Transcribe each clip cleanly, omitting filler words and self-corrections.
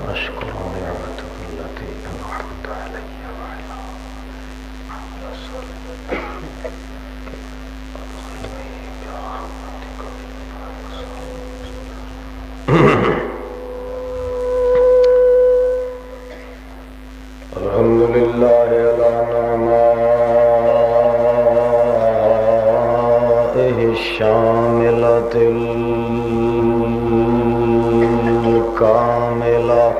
أشكر نعمتك التي أنعمت علي وعلى عمل صالح الحمد لله على نعمائه الشاملة الكاملة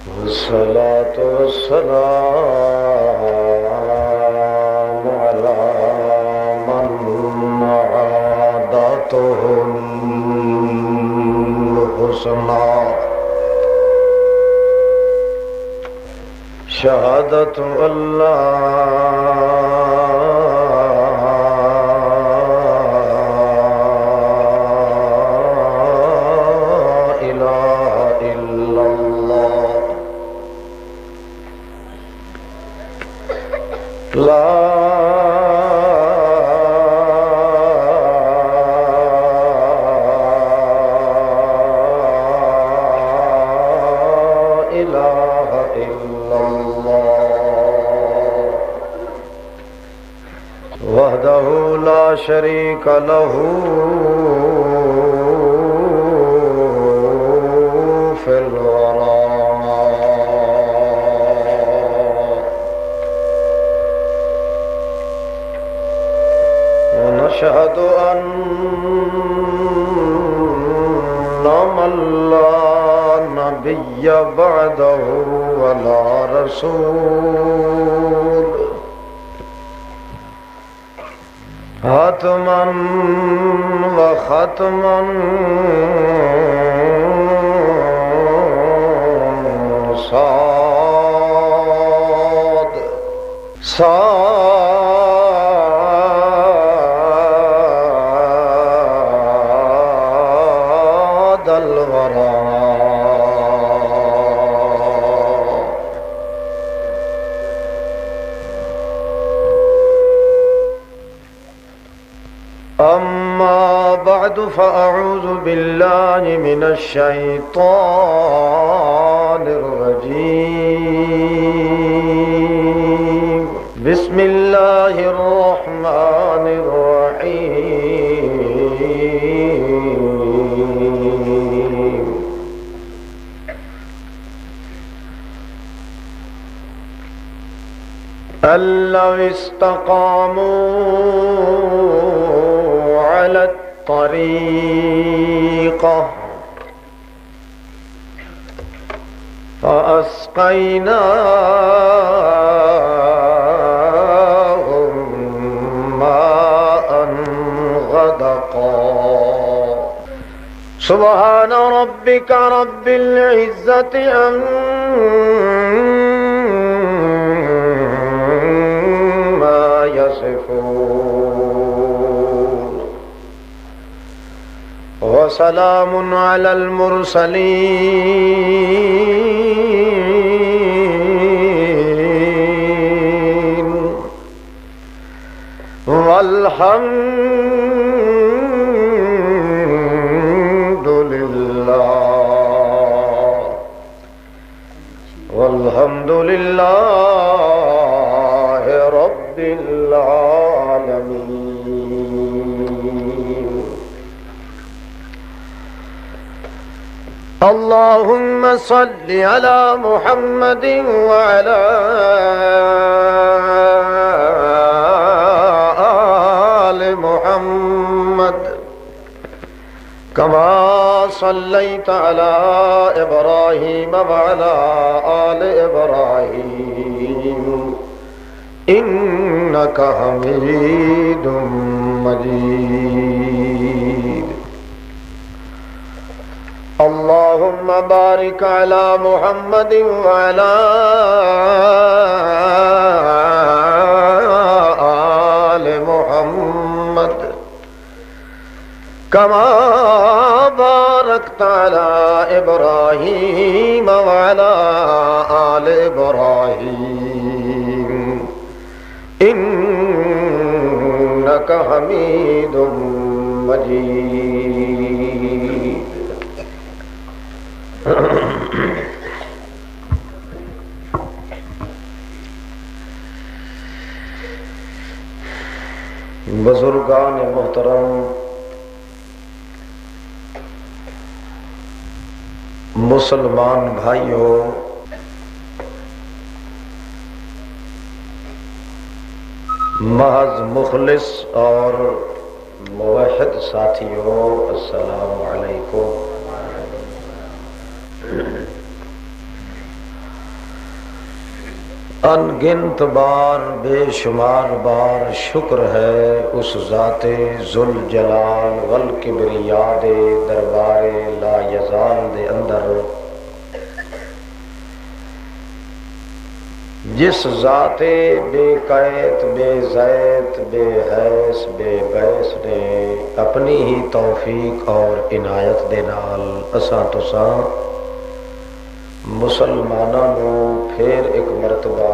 والصلاة والسلام على من عادته الحسنى شهادة أن لا إله إلا الله لا إله إلا الله وحده لا شريك له في الورى ونشهد أن من لا نبي بعده ولا رسول حتما وختما صاد الورى أما بعد فأعوذ بالله من الشيطان الرجيم بسم الله الرحمن الرحيم أن لو استقاموا على الطريقة فأسقيناهم ماء غدقا سبحان ربك رب العزة عما يصفون وسلام على المرسلين والحمد لله رب العالمين اللهم صل على محمد وعلى آل محمد كما صليت على إبراهيم وعلى آل إبراهيم إنك حميد مجيد اللهم بارك على محمد وعلى آل محمد كما باركت على إبراهيم وعلى آل إبراهيم إنك حميد مجيد بزرگان محترم، مسلمان بھائیوں، محض مخلص اور موحد ساتھیوں، السلام علیکم۔ ان گنت بار، بے شمار بار شکر ہے اس ذات ذوالجلال والکبریاء دے دربار لا یزال دے اندر، جس ذات بے قید بے زیت بے حیث بے بیس نے اپنی ہی توفیق اور عنایت دے نال اساں تساں مسلماناں نو پھر ایک مرتبہ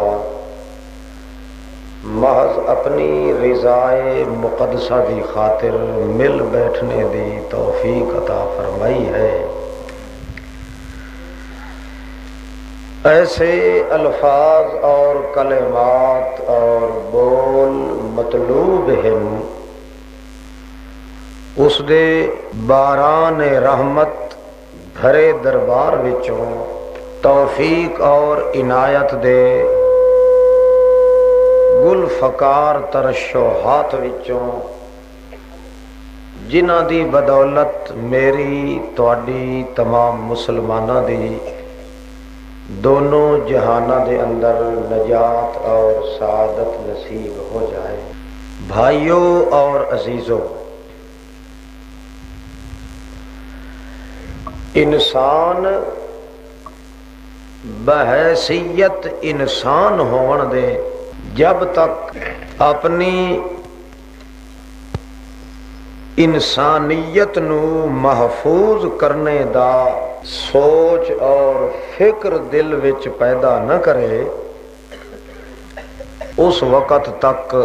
محض اپنی رضائے مقدسہ دی خاطر مل بیٹھنے دی توفیق عطا فرمائی ہے۔ ایسے الفاظ اور کلمات اور بول مطلوب ہیں اس دے باران رحمت بھرے دربار وچوں توفیق اور عنایت دے گل فکار ترشحات وچوں جنہاں دی بدولت میری تواڈی تمام مسلماناں دی دونوں جہاناں دے اندر نجات اور سعادت نصیب ہو جائے۔ بھائیوں اور عزیزوں، انسان بحیثیت انسان ہون دے جب تک اپنی انسانیت نو محفوظ کرنے دا سوچ اور فکر دل وچ پیدا نہ کرے، اس وقت تک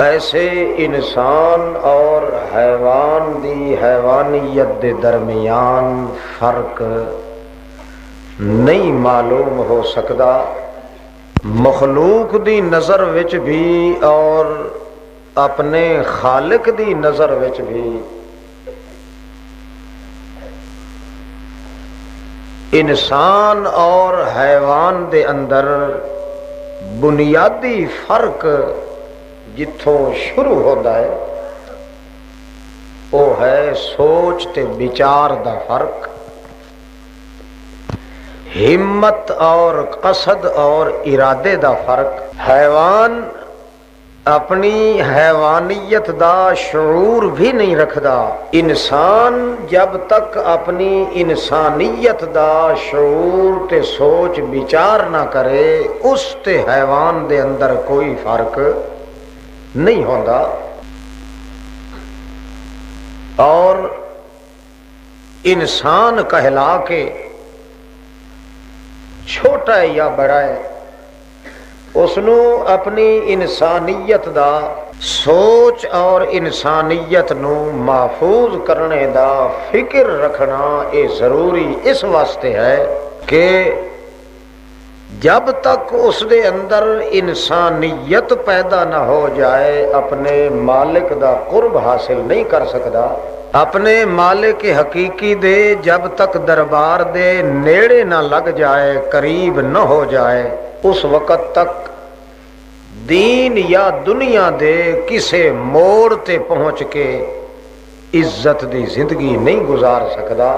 ایسے انسان اور حیوان دی حیوانیت دے درمیان فرق نہیں معلوم ہو سکتا، مخلوق دی نظر وچ بھی اور اپنے خالق دی نظر وچ بھی انسان اور حیوان دے اندر بنیادی فرق جتھوں شروع ہوتا ہے وہ ہے سوچ تے بچار دا فرق، ہمت اور قصد اور ارادے دا فرق۔ حیوان اپنی حیوانیت دا شعور بھی نہیں رکھدا، انسان جب تک اپنی انسانیت دا شعور تے سوچ بچار نہ کرے اس تے حیوان دے اندر کوئی فرق نہیں ہوندا۔ اور انسان کہلا کے چھوٹا ہے یا بڑا ہے، اس نو اپنی انسانیت دا سوچ اور انسانیت نو محفوظ کرنے دا فکر رکھنا یہ ضروری اس واسطے ہے کہ جب تک اس دے اندر انسانیت پیدا نہ ہو جائے اپنے مالک دا قرب حاصل نہیں کر سکتا، اپنے مالک حقیقی دے جب تک دربار دے نیڑے نہ لگ جائے، قریب نہ ہو جائے، اس وقت تک دین یا دنیا دے کسے موڑ تے پہنچ کے عزت دی زندگی نہیں گزار سکتا۔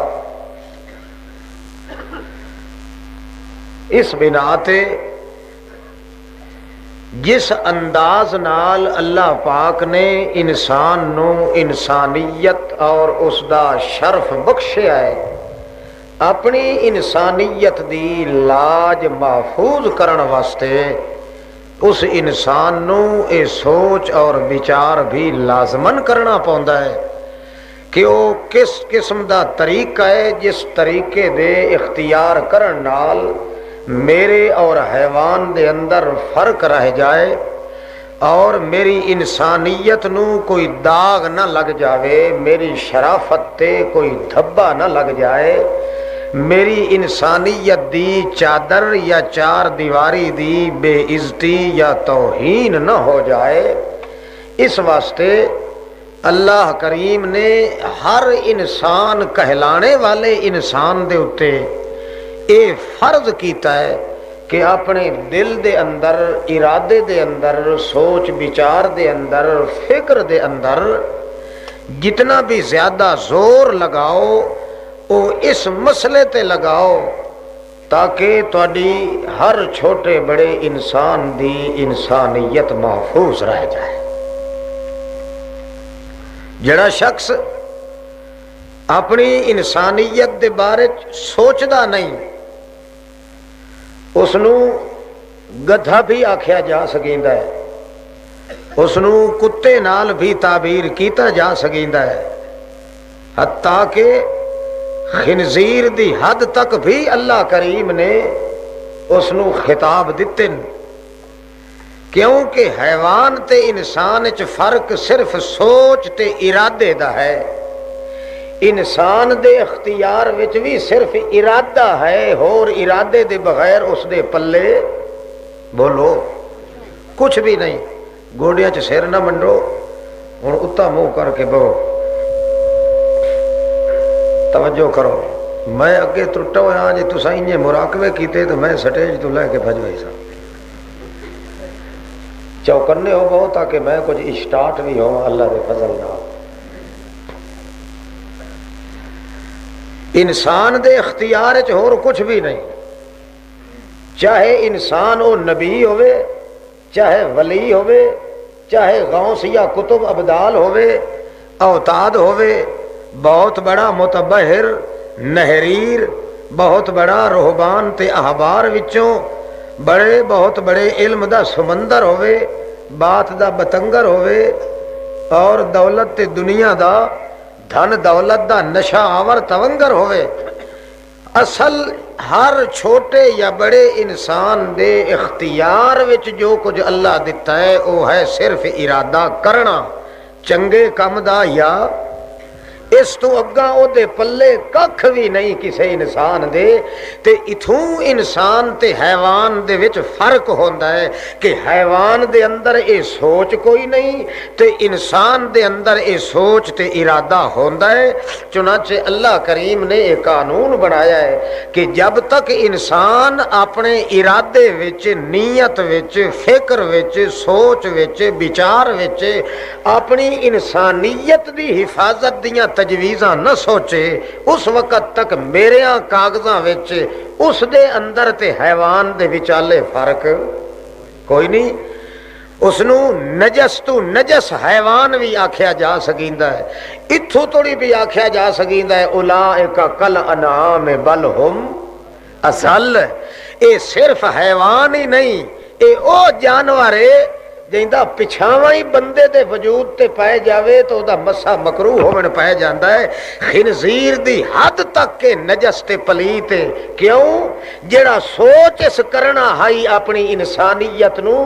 اس بنا تے جس انداز نال اللہ پاک نے انسان نو انسانیت اور اس دا شرف بخشیا ہے، اپنی انسانیت دی لاج محفوظ کرن واسطے اس انسان نو اے سوچ اور بچار بھی لازمن کرنا پوندا ہے کہ وہ کس قسم دا طریقہ ہے جس طریقے دے اختیار کرن نال میرے اور حیوان دے اندر فرق رہ جائے اور میری انسانیت نو کوئی داغ نہ لگ جاوے، میری شرافت تے کوئی دھبا نہ لگ جائے، میری انسانیت دی چادر یا چار دیواری دی بے عزتی یا توہین نہ ہو جائے، اس واسطے اللہ کریم نے ہر انسان کہلانے والے انسان دے اتے اے فرض کیتا ہے کہ اپنے دل دے اندر، ارادے دے اندر، سوچ بچار دے اندر، فکر دے اندر جتنا بھی زیادہ زور لگاؤ وہ اس مسئلے تے لگاؤ تاکہ تہاڈی ہر چھوٹے بڑے انسان دی انسانیت محفوظ رہ جائے۔ جڑا شخص اپنی انسانیت دے بارے سوچدا نہیں اس نو گدھا بھی آکھیا جا سکیندا ہے، اس نو کتے نال بھی تعبیر کیتا جا سکیندا ہے، حتیٰ کہ خنزیر دی حد تک بھی اللہ کریم نے اس نو خطاب دیتے، کیونکہ حیوان تے انسان وچ فرق صرف سوچ تے ارادے دا ہے، انسان دے اختیار وچ بھی صرف ارادہ ہے، اور ارادے دے بغیر اس دے پلے بولو کچھ بھی نہیں۔ گوڑیاں چ سر نہ منڈو، ہن اتا منہ کر کے بہو، توجہ کرو، میں اگے ٹرٹا ہوا جی تساں انجے مراقبے کیتے تو میں سٹیج تو لے کے بھجوائی سا، چوکنے ہو بہو تاکہ میں کچھ اسٹارٹ بھی ہوں اللہ دے فضل نال۔ انسان دے اختیار وچ ہور کچھ بھی نہیں، چاہے انسان او نبی ہوئے، چاہے ولی ہوئے، چاہے غوث یا کتب ابدال ہوئے، اوتاد ہوئے، بہت بڑا متبحر نہریر، بہت بڑا رہبان تے احبار وچوں بڑے بہت بڑے علم دا سمندر ہوئے، بات دا بتنگر ہوئے، اور دولت تے دنیا دا دھن دولت دا نشہ آور تونگر ہوئے، اصل ہر چھوٹے یا بڑے انسان دے اختیار وچ جو کچھ اللہ دیتا ہے وہ ہے صرف ارادہ کرنا چنگے کم دا، یا اس تو اگاں او دے پلے ککھ بھی نہیں کسے انسان دے۔ تے اتھوں انسان تے حیوان دے وچ فرق ہوندا ہے کہ حیوان دے اندر اے سوچ کوئی نہیں تے انسان دے اندر اے سوچ تے ارادہ ہوندا ہے۔ چنانچہ اللہ کریم نے ایک قانون بنایا ہے کہ جب تک انسان اپنے ارادے وچ، نیت وچ، فکر وچ، سوچ وچ، بچار وچ اپنی انسانیت دی حفاظت دیاں تجویزاں نہ سوچے، اس وقت تک میرے کاغذاں وچ اس دے اندر تے حیوان دے وچالے فرق کوئی نہیں۔ اس نو نجس تو نجس حیوان بھی آکھیا جا سکیندا ہے، اتھوں توڑی بھی آکھیا جا سکیندا ہے اولئک کل انعام بل ہم اضل۔ اے صرف حیوان ہی نہیں، اے او جانور ہے جیندا پچھاواں ہی بندے دے وجود تے پائے جاوے تو دا مسا مکروہ ہوون پائے جاندا ہے۔ خنزیر دی حد تک کے نجس تے پلیت ہے، کیوں؟ جڑا سوچ اس کرنا ہائی اپنی انسانیت نو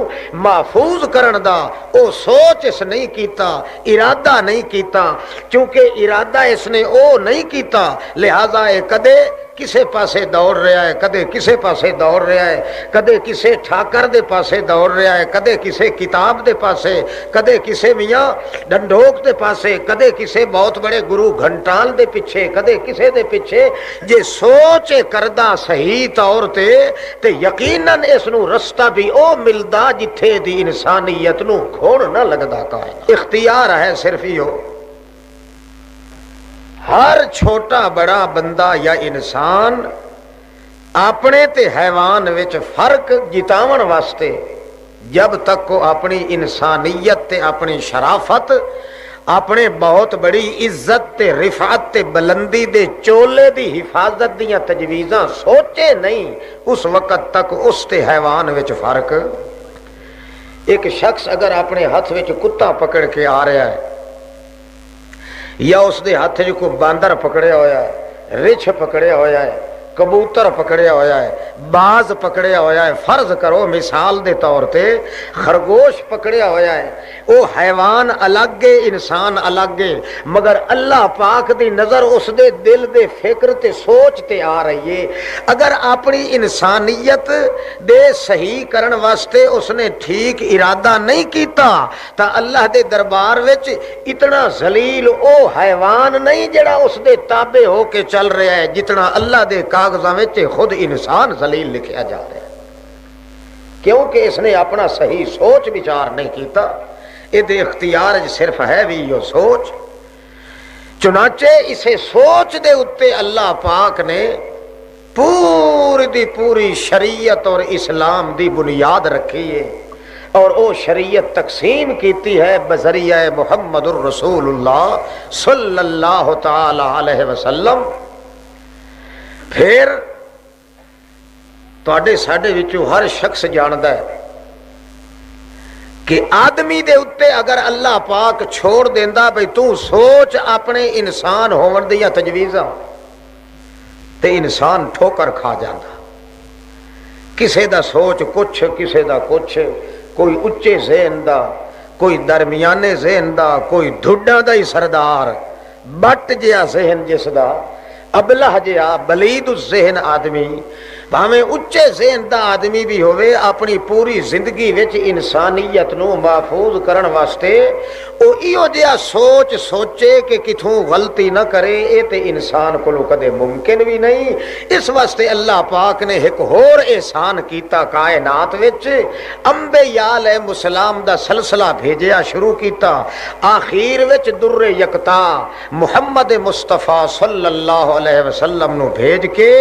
محفوظ کرن دا، او سوچ اس نہیں کیتا، ارادہ نہیں کیتا، چونکہ ارادہ اس نے او نہیں کیتا لہذا اے کدے کسے پاسے دوڑ رہا ہے، کدے کسے پاسے دوڑ رہا ہے، کدے کسے ٹھاکر دے پاسے دوڑ رہا ہے، کدے کسے کتاب دے پاسے، کدے کسے میاں ڈنڈوک دے پاسے، کدے کسے بہت بڑے گرو گھنٹال دے پیچھے، کدے کسے دے پیچھے۔ جے سوچ کردہ صحیح طور تے یقیناً اس نو رستہ بھی او ملدا جتھے دی انسانیت نو کھوڑ نہ لگدا کا ہے۔ اختیار ہے صرف ہی ہو، ہر چھوٹا بڑا بندہ یا انسان اپنے تے حیوان وچ فرق جتاون واسطے جب تک کو اپنی انسانیت تے اپنی شرافت، اپنے بہت بڑی عزت تے رفعت تے بلندی دے چولے دی حفاظت دیاں تجویزاں سوچے نہیں، اس وقت تک اس تے حیوان وچ فرق۔ ایک شخص اگر اپنے ہاتھ وچ کتا پکڑ کے آ رہا ہے، یا اس دے ہاتھ جو کوئی باندر پکڑیا ہویا ہے، رچھ پکڑیا ہویا ہے، کبوتر پکڑیا ہویا ہے، باز پکڑیا ہویا ہے، فرض کرو مثال دے طور تے خرگوش پکڑیا ہویا ہے، وہ حیوان الگ ہے، انسان الگ ہے، مگر اللہ پاک دی نظر اس دے دل دے فکر تے سوچ تے آ رہی ہے۔ اگر اپنی انسانیت دے صحیح کرن واسطے اس نے ٹھیک ارادہ نہیں کیتا تا اللہ دے دربار وچ اتنا ذلیل او حیوان نہیں جڑا اس دے تابع ہو کے چل رہا ہے، جتنا اللہ دے کاغذاں وچ خود انسان ذلیل لکھیا جا رہا ہے، کیونکہ اس نے اپنا صحیح سوچ بچار نہیں کیتا۔ اے دے اختیار صرف ہے بھی یہ سوچ، چنانچہ اسے سوچ دے اتے اللہ پاک نے پوری دی پوری شریعت اور اسلام دی بنیاد رکھی ہے، اور او شریعت تقسیم کیتی ہے بذریعہ محمد الرسول اللہ صلی اللہ تعالی علیہ وسلم۔ پھر تواڈے ساڈے وچوں ہر شخص جاندا ہے کہ آدمی دے اتے اگر اللہ پاک چھوڑ دیندا بھئی تو سوچ اپنے انسان ہون دیاں تجویزاں تے انسان ٹھوکر کھا جاندا، کسے دا سوچ کچھ، کسے دا کچھ، کوئی اچے ذہن دا، کوئی درمیانے ذہن دا، کوئی دھڈاں دا ہی سردار، بٹ جیا ذہن جس دا، ابلہ جیا بلید الذہن آدمی، بھاویں اچے ذہن دا آدمی بھی ہوئے، اپنی پوری زندگی وچ انسانیت نو محفوظ کرن واسطے او ایو جیا سوچ سوچے کہ کتھوں غلطی نہ کرے، اے تے انسان کولوں کدے ممکن بھی نہیں۔ اس واسطے اللہ پاک نے ایک ہور احسان کیتا کائنات وچ، انبیاء علیہ السلام دا سلسلہ بھیجیا شروع کیتا، آخیر وچ در یکتا محمد مصطفیٰ صلی اللہ علیہ وسلم نو بھیج کے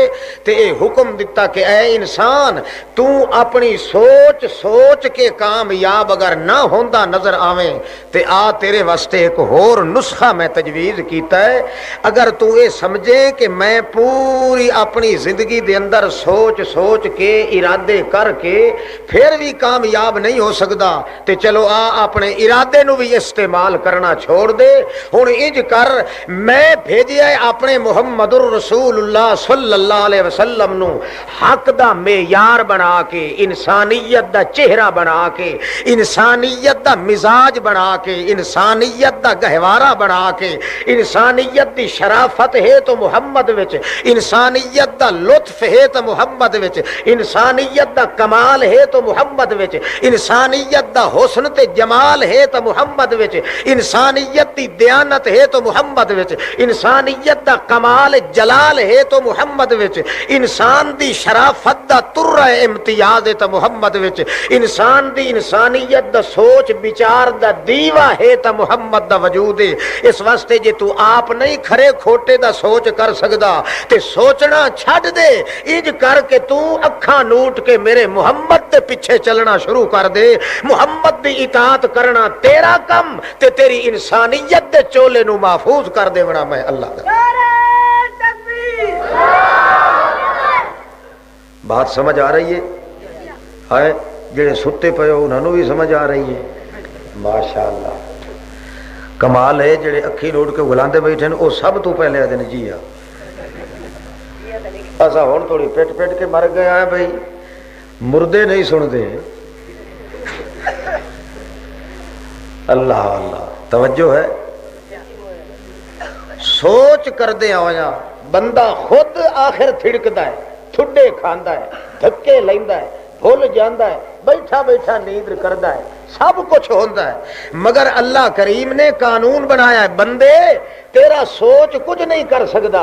تے اے حکم دیتا کہ اے انسان تو اپنی سوچ سوچ کے کامیاب اگر نہ ہوندا نظر آویں تے آ تیرے واسطے ایک ہور نسخہ میں تجویز کیتا ہے، اگر تو یہ سمجھے کہ میں پوری اپنی زندگی دے اندر سوچ سوچ کے ارادے کر کے پھر بھی کامیاب نہیں ہو سکدا تے چلو آ اپنے ارادے نو بھی استعمال کرنا چھوڑ دے، ہن انج کر میں بھیجیا ہے اپنے محمد الرسول اللہ صلی اللہ علیہ وسلم نو حق دا معیار بنا کے، انسانیت دا چہرہ بنا کے، انسانیت دا مزاج بنا کے، انسانیت دا گہوارہ بنا کے، انسانیت دی شرافت ہے تو محمد وچ، انسانیت دا لطف ہے تو محمد وچ، انسانیت دا کمال ہے تو محمد وچ، انسانیت دا حسن تے جمال ہے تو محمد وچ، انسانیت دی دیانت ہے تو محمد وچ، انسانیت دا کمال جلال ہے تو محمد وچ، انسان دی شرافت دا ترہ امتیاز ہے تو محمد وچ، انسان دی انسانیت دا سوچ بچار دا دیوہ ہے تو محمد دا وجود ہے۔ اس واسطے جے تو آپ نہیں کھرے کھوٹے دا سوچ کر سکدا تے سوچنا چھڈ دے، انج کر کے تو اکھاں نوٹ کے میرے محمد دے پیچھے چلنا شروع کر دے، محمد دی اطاعت کرنا تیرا کم تے تیری انسانیت دے چولے نو محفوظ کر دے بنا میں اللہ دا۔ بات سمجھ آ رہی ہے؟ جڑے ستے پے ہو انہوں بھی سمجھ آ رہی ہے؟ ماشاءاللہ کمال ہے، جڑے اکھی روڈ کے گلاندے بیٹھے ہیں وہ سب تو پہلے آدھے جی ہاں ایسا ہون تھوڑی پیٹ پیٹ کے مر گیا ہے بھائی، مردے نہیں سنتے۔ اللہ اللہ توجہ ہے، سوچ کر دے آیا بندہ خود آخر تھڑکدا ہے، ٹھڈے کھاندا ہے، دھکے لیندا ہے، بھول جاندا ہے، بیٹھا بیٹھا نیند کردا ہے، سب کچھ ہوتا ہے، مگر اللہ کریم نے قانون بنایا ہے بندے تیرا سوچ کچھ نہیں کر سکتا،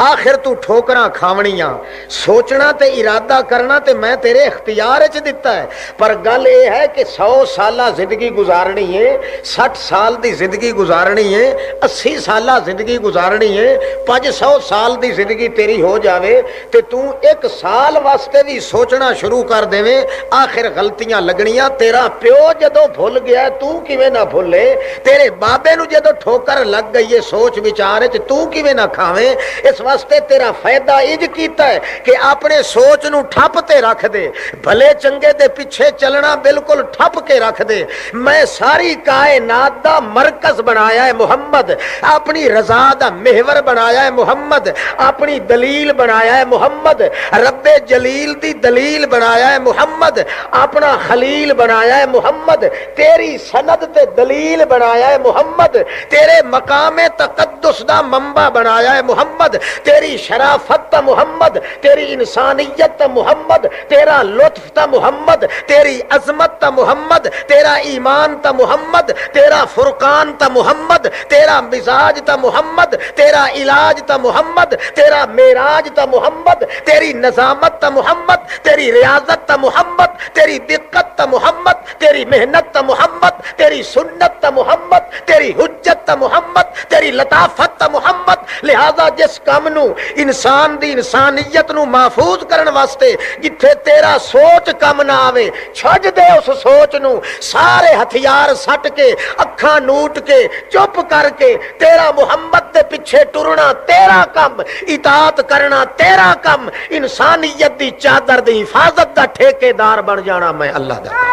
آخر تو ٹھوکراں کھاونیاں، سوچنا تے ارادہ کرنا تے میں تیرے اختیار وچ دتا ہے، پر گل یہ ہے کہ 100 سالہ زندگی گزارنی ہے، 60 سال دی زندگی گزارنی ہے، 80 سالہ زندگی گزارنی ہے، 500 سال دی زندگی تیری ہو جاوے تے تو 1 سال واسطے بھی سوچنا شروع کر دیویں، آخر غلطیاں لگنیاں، تیرا پیو جد جدو بھول گیا تو کیویں نہ بھولے، تیرے بابے نو جدو ٹھوکر لگ گئی ہے سوچ وچار تو کیویں نہ کھاویں۔ اس واسطے تیرا فائدہ انج کیتا ہے کہ اپنے سوچ نو ٹھپ تے رکھ دے، بھلے چنگے دے پیچھے چلنا بالکل ٹھپ کے رکھ دے۔ میں ساری کائنات دا مرکز بنایا ہے محمد، اپنی رضا دا محور بنایا ہے محمد، اپنی دلیل بنایا ہے محمد، رب جلیل دی دلیل بنایا ہے محمد، اپنا خلیل بنایا ہے محمد، تیری سند تے دلیل بنایا ہے محمد، تیرے مقام تقدس دا منبع بنایا ہے محمد، تیری شرافت تا محمد، تیری انسانیت تا محمد، تیرا لطف تا محمد، تیری عظمت تا محمد، تیرا ایمان تا محمد، تیرا فرقان تا محمد، تیرا مزاج تا محمد، تیرا علاج تا محمد، تیرا معراج تا محمد، تیری نظامت تا محمد، تیری ریاضت تا محمد، تیری دقت تا محمد، تیری محنت تا محمد، تیری سنت تا محمد، تیری حجت تا محمد، تیری لطافت تا محمد۔ لہذا جس کام نو انسان دی انسانیت نو محفوظ کرن واسطے جتھے تیرا سوچ کم نہ آوے، چھڈ دے اس سوچ نو، سارے ہتھیار سٹ کے اکھاں نوٹ کے چپ کر کے تیرا محمد دے پیچھے ٹرنا تیرا کم، اطاعت کرنا تیرا کم، انسانیت دی چادر دی حفاظت دا ٹھیکیدار بن جانا میں اللہ دا۔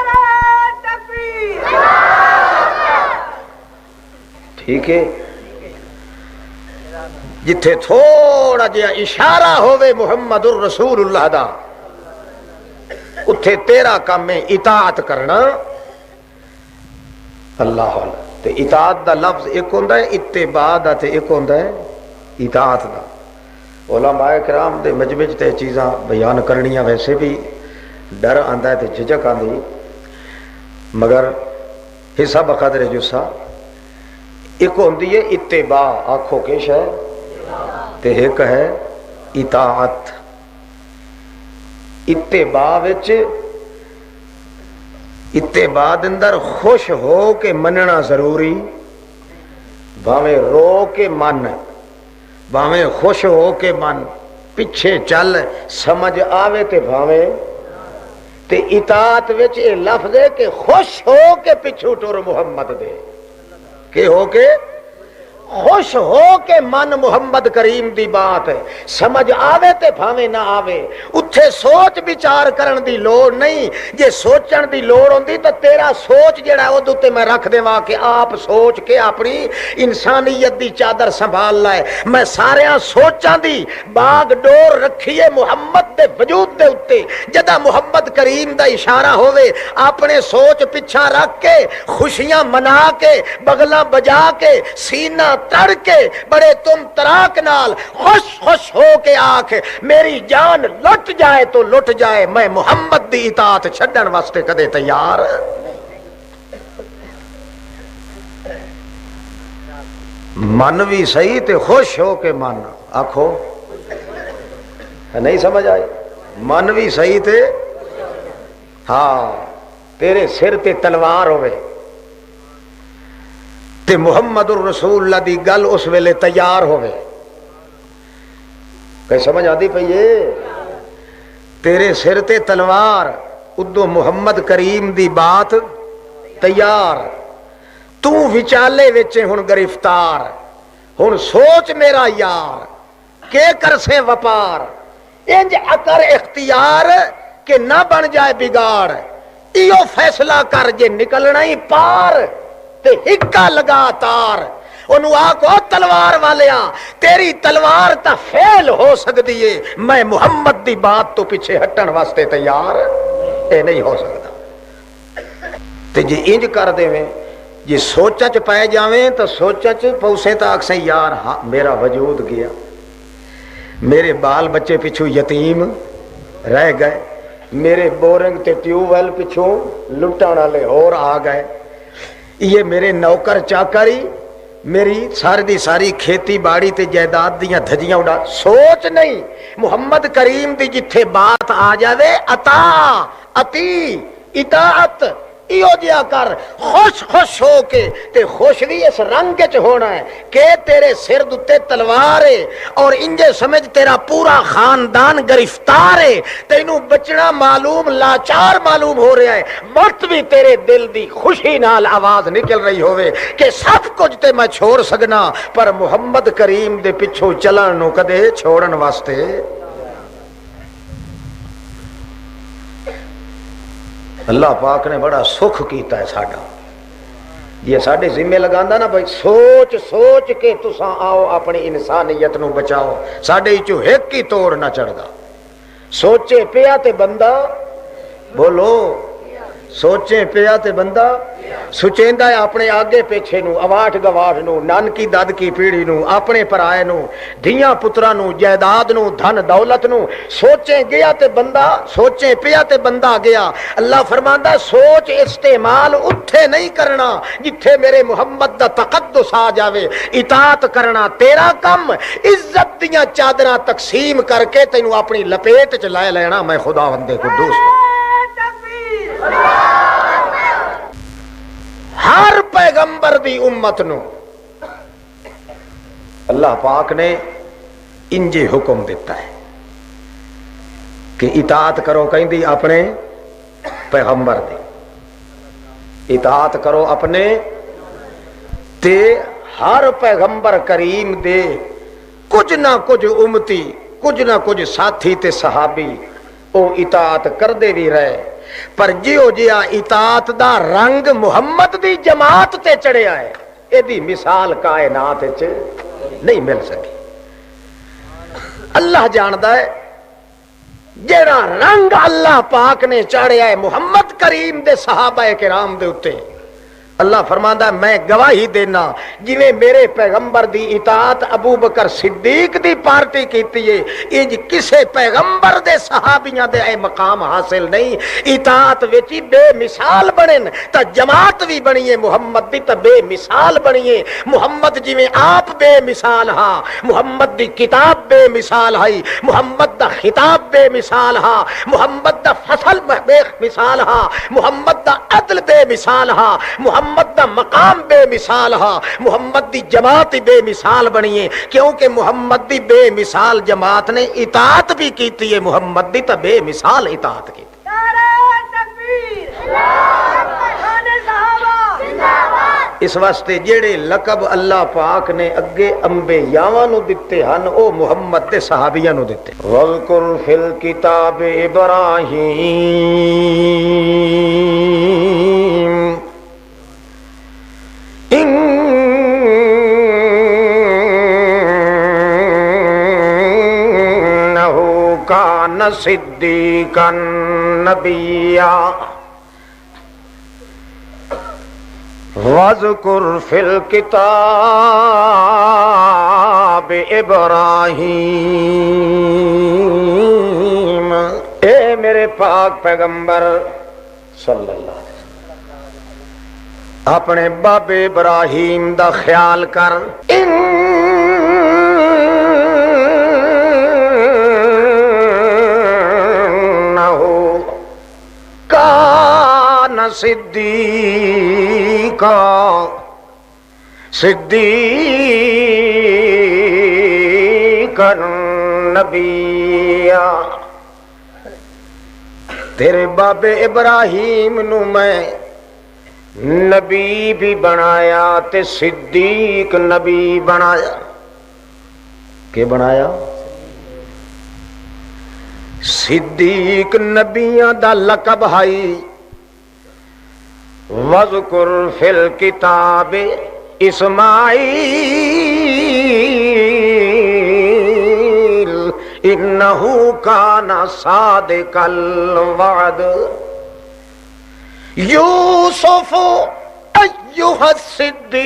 ٹھیک ہے، جتھے تھوڑا جہا اشارہ ہوئے محمد الرسول اللہ دا، اتھے تیرا کام ہے اطاعت کرنا اللہ اللہ۔ تے اطاعت دا لفظ ایک ہوندا ہے اتباع دا تے ایک ہوندا ہے اطاعت دا۔ علماء کرام دے مجمع تے چیزاں بیان کرنیاں ویسے بھی ڈر آندا ہے تے جھجک آندی، مگر حصہ بقدر جسا ایک ہوندی ہے اتباع، آنکھوں کے شے تے ایک ہے اطاعت۔ اتباع وچ اتباع دے اندر خوش ہو کے مننا ضروری، بھاویں رو کے من، بھاویں خوش ہو کے من، پیچھے چل سمجھ آوے تے بھاویں۔ تے اطاعت وچ اے لفظ ہے کہ خوش ہو کے پیچھو ٹر محمد دے، کہ ہو کے خوش ہو کے من محمد کریم دی بات ہے، سمجھ آوے تے بھاویں نہ آوے، اتھے سوچ بچار کرن دی لوڑ نہیں۔ جے سوچن دی لوڑ ہوندی تو تیرا سوچ جڑا او دوتے میں رکھ دیواں کہ آپ سوچ کے اپنی انسانیت دی چادر سنبھال لائے۔ میں ساریاں سوچاں دی باغ ڈور رکھیے محمد دے وجود دے اتے، جدا محمد کریم دا اشارہ ہوئے اپنے سوچ پچھا رکھ کے خوشیاں منا کے بغلاں بجا کے سینہ تڑ کے بڑے تم تراک نال خوش خوش ہو کے آکھ میری جان لٹ جائے تو لٹ جائے، میں محمد دی اطاعت چھڈن واسطے کدے تیار۔ من بھی صحیح تے خوش ہو کے من آکھو، نہیں سمجھ آئی؟ من بھی صحیح تے ہاں تیرے سر تے تلوار ہوئے تے محمد الرسول اللہ دی گل اس ویلے تیار ہوئے، کہ سمجھ آدھی پئیے؟ تیرے سر تے تلوار ادو محمد کریم دی بات تیار، تو وچالے وچے ہن گرفتار، ہن سوچ میرا یار کہ کر سے وپار، انج اکر اختیار کہ نہ بن جائے بگاڑ، ایو فیصلہ کر جے نکلنا ہی پار تے ہکا لگا تار۔ انہوں آکو تلوار والیاں تیری تلوار تا فیل ہو سکتی ہے، میں محمد دی بات تو پیچھے ہٹن واسطے تیار، اے نہیں ہو سکتا۔ تے جی انج کر دے میں جی سوچا چ پائے جاویں تو سوچا چ پوسیں تا اکسیں یار ہاں میرا وجود گیا، میرے بال بچے پچھو یتیم رہ گئے، میرے بورنگ تے ٹیوب ویل پچھو لٹن والے اور آ گئے، یہ میرے نوکر چاکری میری ساری دی ساری کھیتی باڑی تے جائیداد دیاں دھجیاں اڑا۔ سوچ نہیں، محمد کریم دی جتھے بات آ جاوے عطا، عطی، اطاعت، ایو جیا کر خوش خوش ہو کے تے خوش بھی اس رنگ وچ ہونا ہے کہ تیرے سر دتے تلوار ہے اور انجے سمجھ تیرا پورا خاندان گرفتار ہے، تینوں بچنا معلوم لاچار معلوم ہو رہا ہے، مرت بھی تیرے دل دی خوشی نال آواز نکل رہی ہوئے کہ سب کچھ تے میں چھوڑ سکنا پر محمد کریم دے پچھو چلن نو کدے چھوڑن واسطے۔ اللہ پاک نے بڑا سکھ کیتا ہے ساڈا، یہ ساڈے ذمہ لگاندا نا بھائی سوچ سوچ کے تساں آؤ اپنی انسانیت نو بچاؤ، ساڈے چوں ایک ہی توڑ نہ چڑھدا۔ سوچے پیا تے بندہ بولو، سوچے پیا تے بندہ سچیندا ہے اپنے آگے پیچھے نو، اواٹ گواٹ نو، نانکی دادکی پیڑھی نو، اپنے پرائے نو، دھیاں پترا نو، جائیداد نو، دھن دولت نو۔ سوچیں گیا تے بندہ، سوچیں پیا تے بندہ گیا۔ اللہ فرماندا سوچ استعمال اتھے نہیں کرنا جتھے میرے محمد دا تقدس آ جاوے، اطاعت کرنا تیرا کم، عزت دیاں چادراں تقسیم کر کے تینوں اپنی لپیٹ چ لے لینا میں خداوند قدوس۔ ہر پیغمبر دی امت نو اللہ پاک نے انجے حکم دیتا ہے کہ اطاعت کرو، کہیں دی اپنے پیغمبر دی اطاعت کرو اپنے تے ہر پیغمبر کریم دے کچھ نہ کچھ امتی، کچھ نہ کچھ ساتھی تے صحابی او اطاعت کر دے بھی رہے، پر جیو جیا اطاعت دا رنگ محمد دی جماعت تے چڑھیا ہے، اے دی مثال کائنات وچ نہیں مل سکی۔ اللہ جاندا ہے جیڑا رنگ اللہ پاک نے چاڑیا ہے محمد کریم دے صحابہ کرام دے اتے، اللہ فرماندا ہے میں گواہی دینا جویں میرے پیغمبر دی اطاعت ابو بکر صدیق دی پارٹی کیتی ہے، انج کسے پیغمبر دے صحابیاں دے اے مقام حاصل نہیں۔ اطاعت وچ بے مثال بنن تا جماعت بھی بنی ہے محمد دی تے بے مثال بنی ہے۔ محمد جویں آپ بے مثال ہا، محمد دی کتاب بے مثال ہے، محمد دا خطاب بے مثال ہا، محمد دا فصل بے مثال ہا، محمد دا عدل بے مثال ہا، محمد دا مقام بے مثال ہا، محمد دی جماعت بے مثال بنی ہے، کیونکہ محمد دی بے مثال جماعت نے اطاعت بھی کیتی ہے، محمد دی تے بے مثال اطاعت کی۔ اس واسطے جڑے لقب اللہ پاک نے اگے انبیاء نو دتے ہن او محمد دے صحابیاں نو دتے۔ وذکر فی الکتاب ابراہیم کان صدیقا نبیا واذکر فی الکتاب ابراہیم، اے میرے پاک پیغمبر صلی اللہ علیہ وسلم اپنے بابے ابراہیم دا خیال کر۔ صدیقا صدیقا نبیا، تیرے بابے ابراہیم نو میں نبی بھی بنایا تے صدیق نبی بنایا۔ کہ بنایا؟ صدیق نبیاں دا لقب ہے۔ وذکر فی الکتاب اسماعیل انہو کان صادق الوعد، یوسف ایہا الصدیق،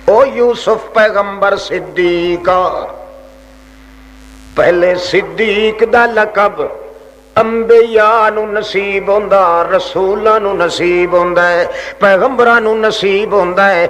او یوسف پیغمبر صدیقہ، پہلے صدیق دا لقب انبیاء نو نصیب ہوندا، رسولاں نو نصیب ہوندا ہے، پیغمبراں نو نصیب ہوندا ہے،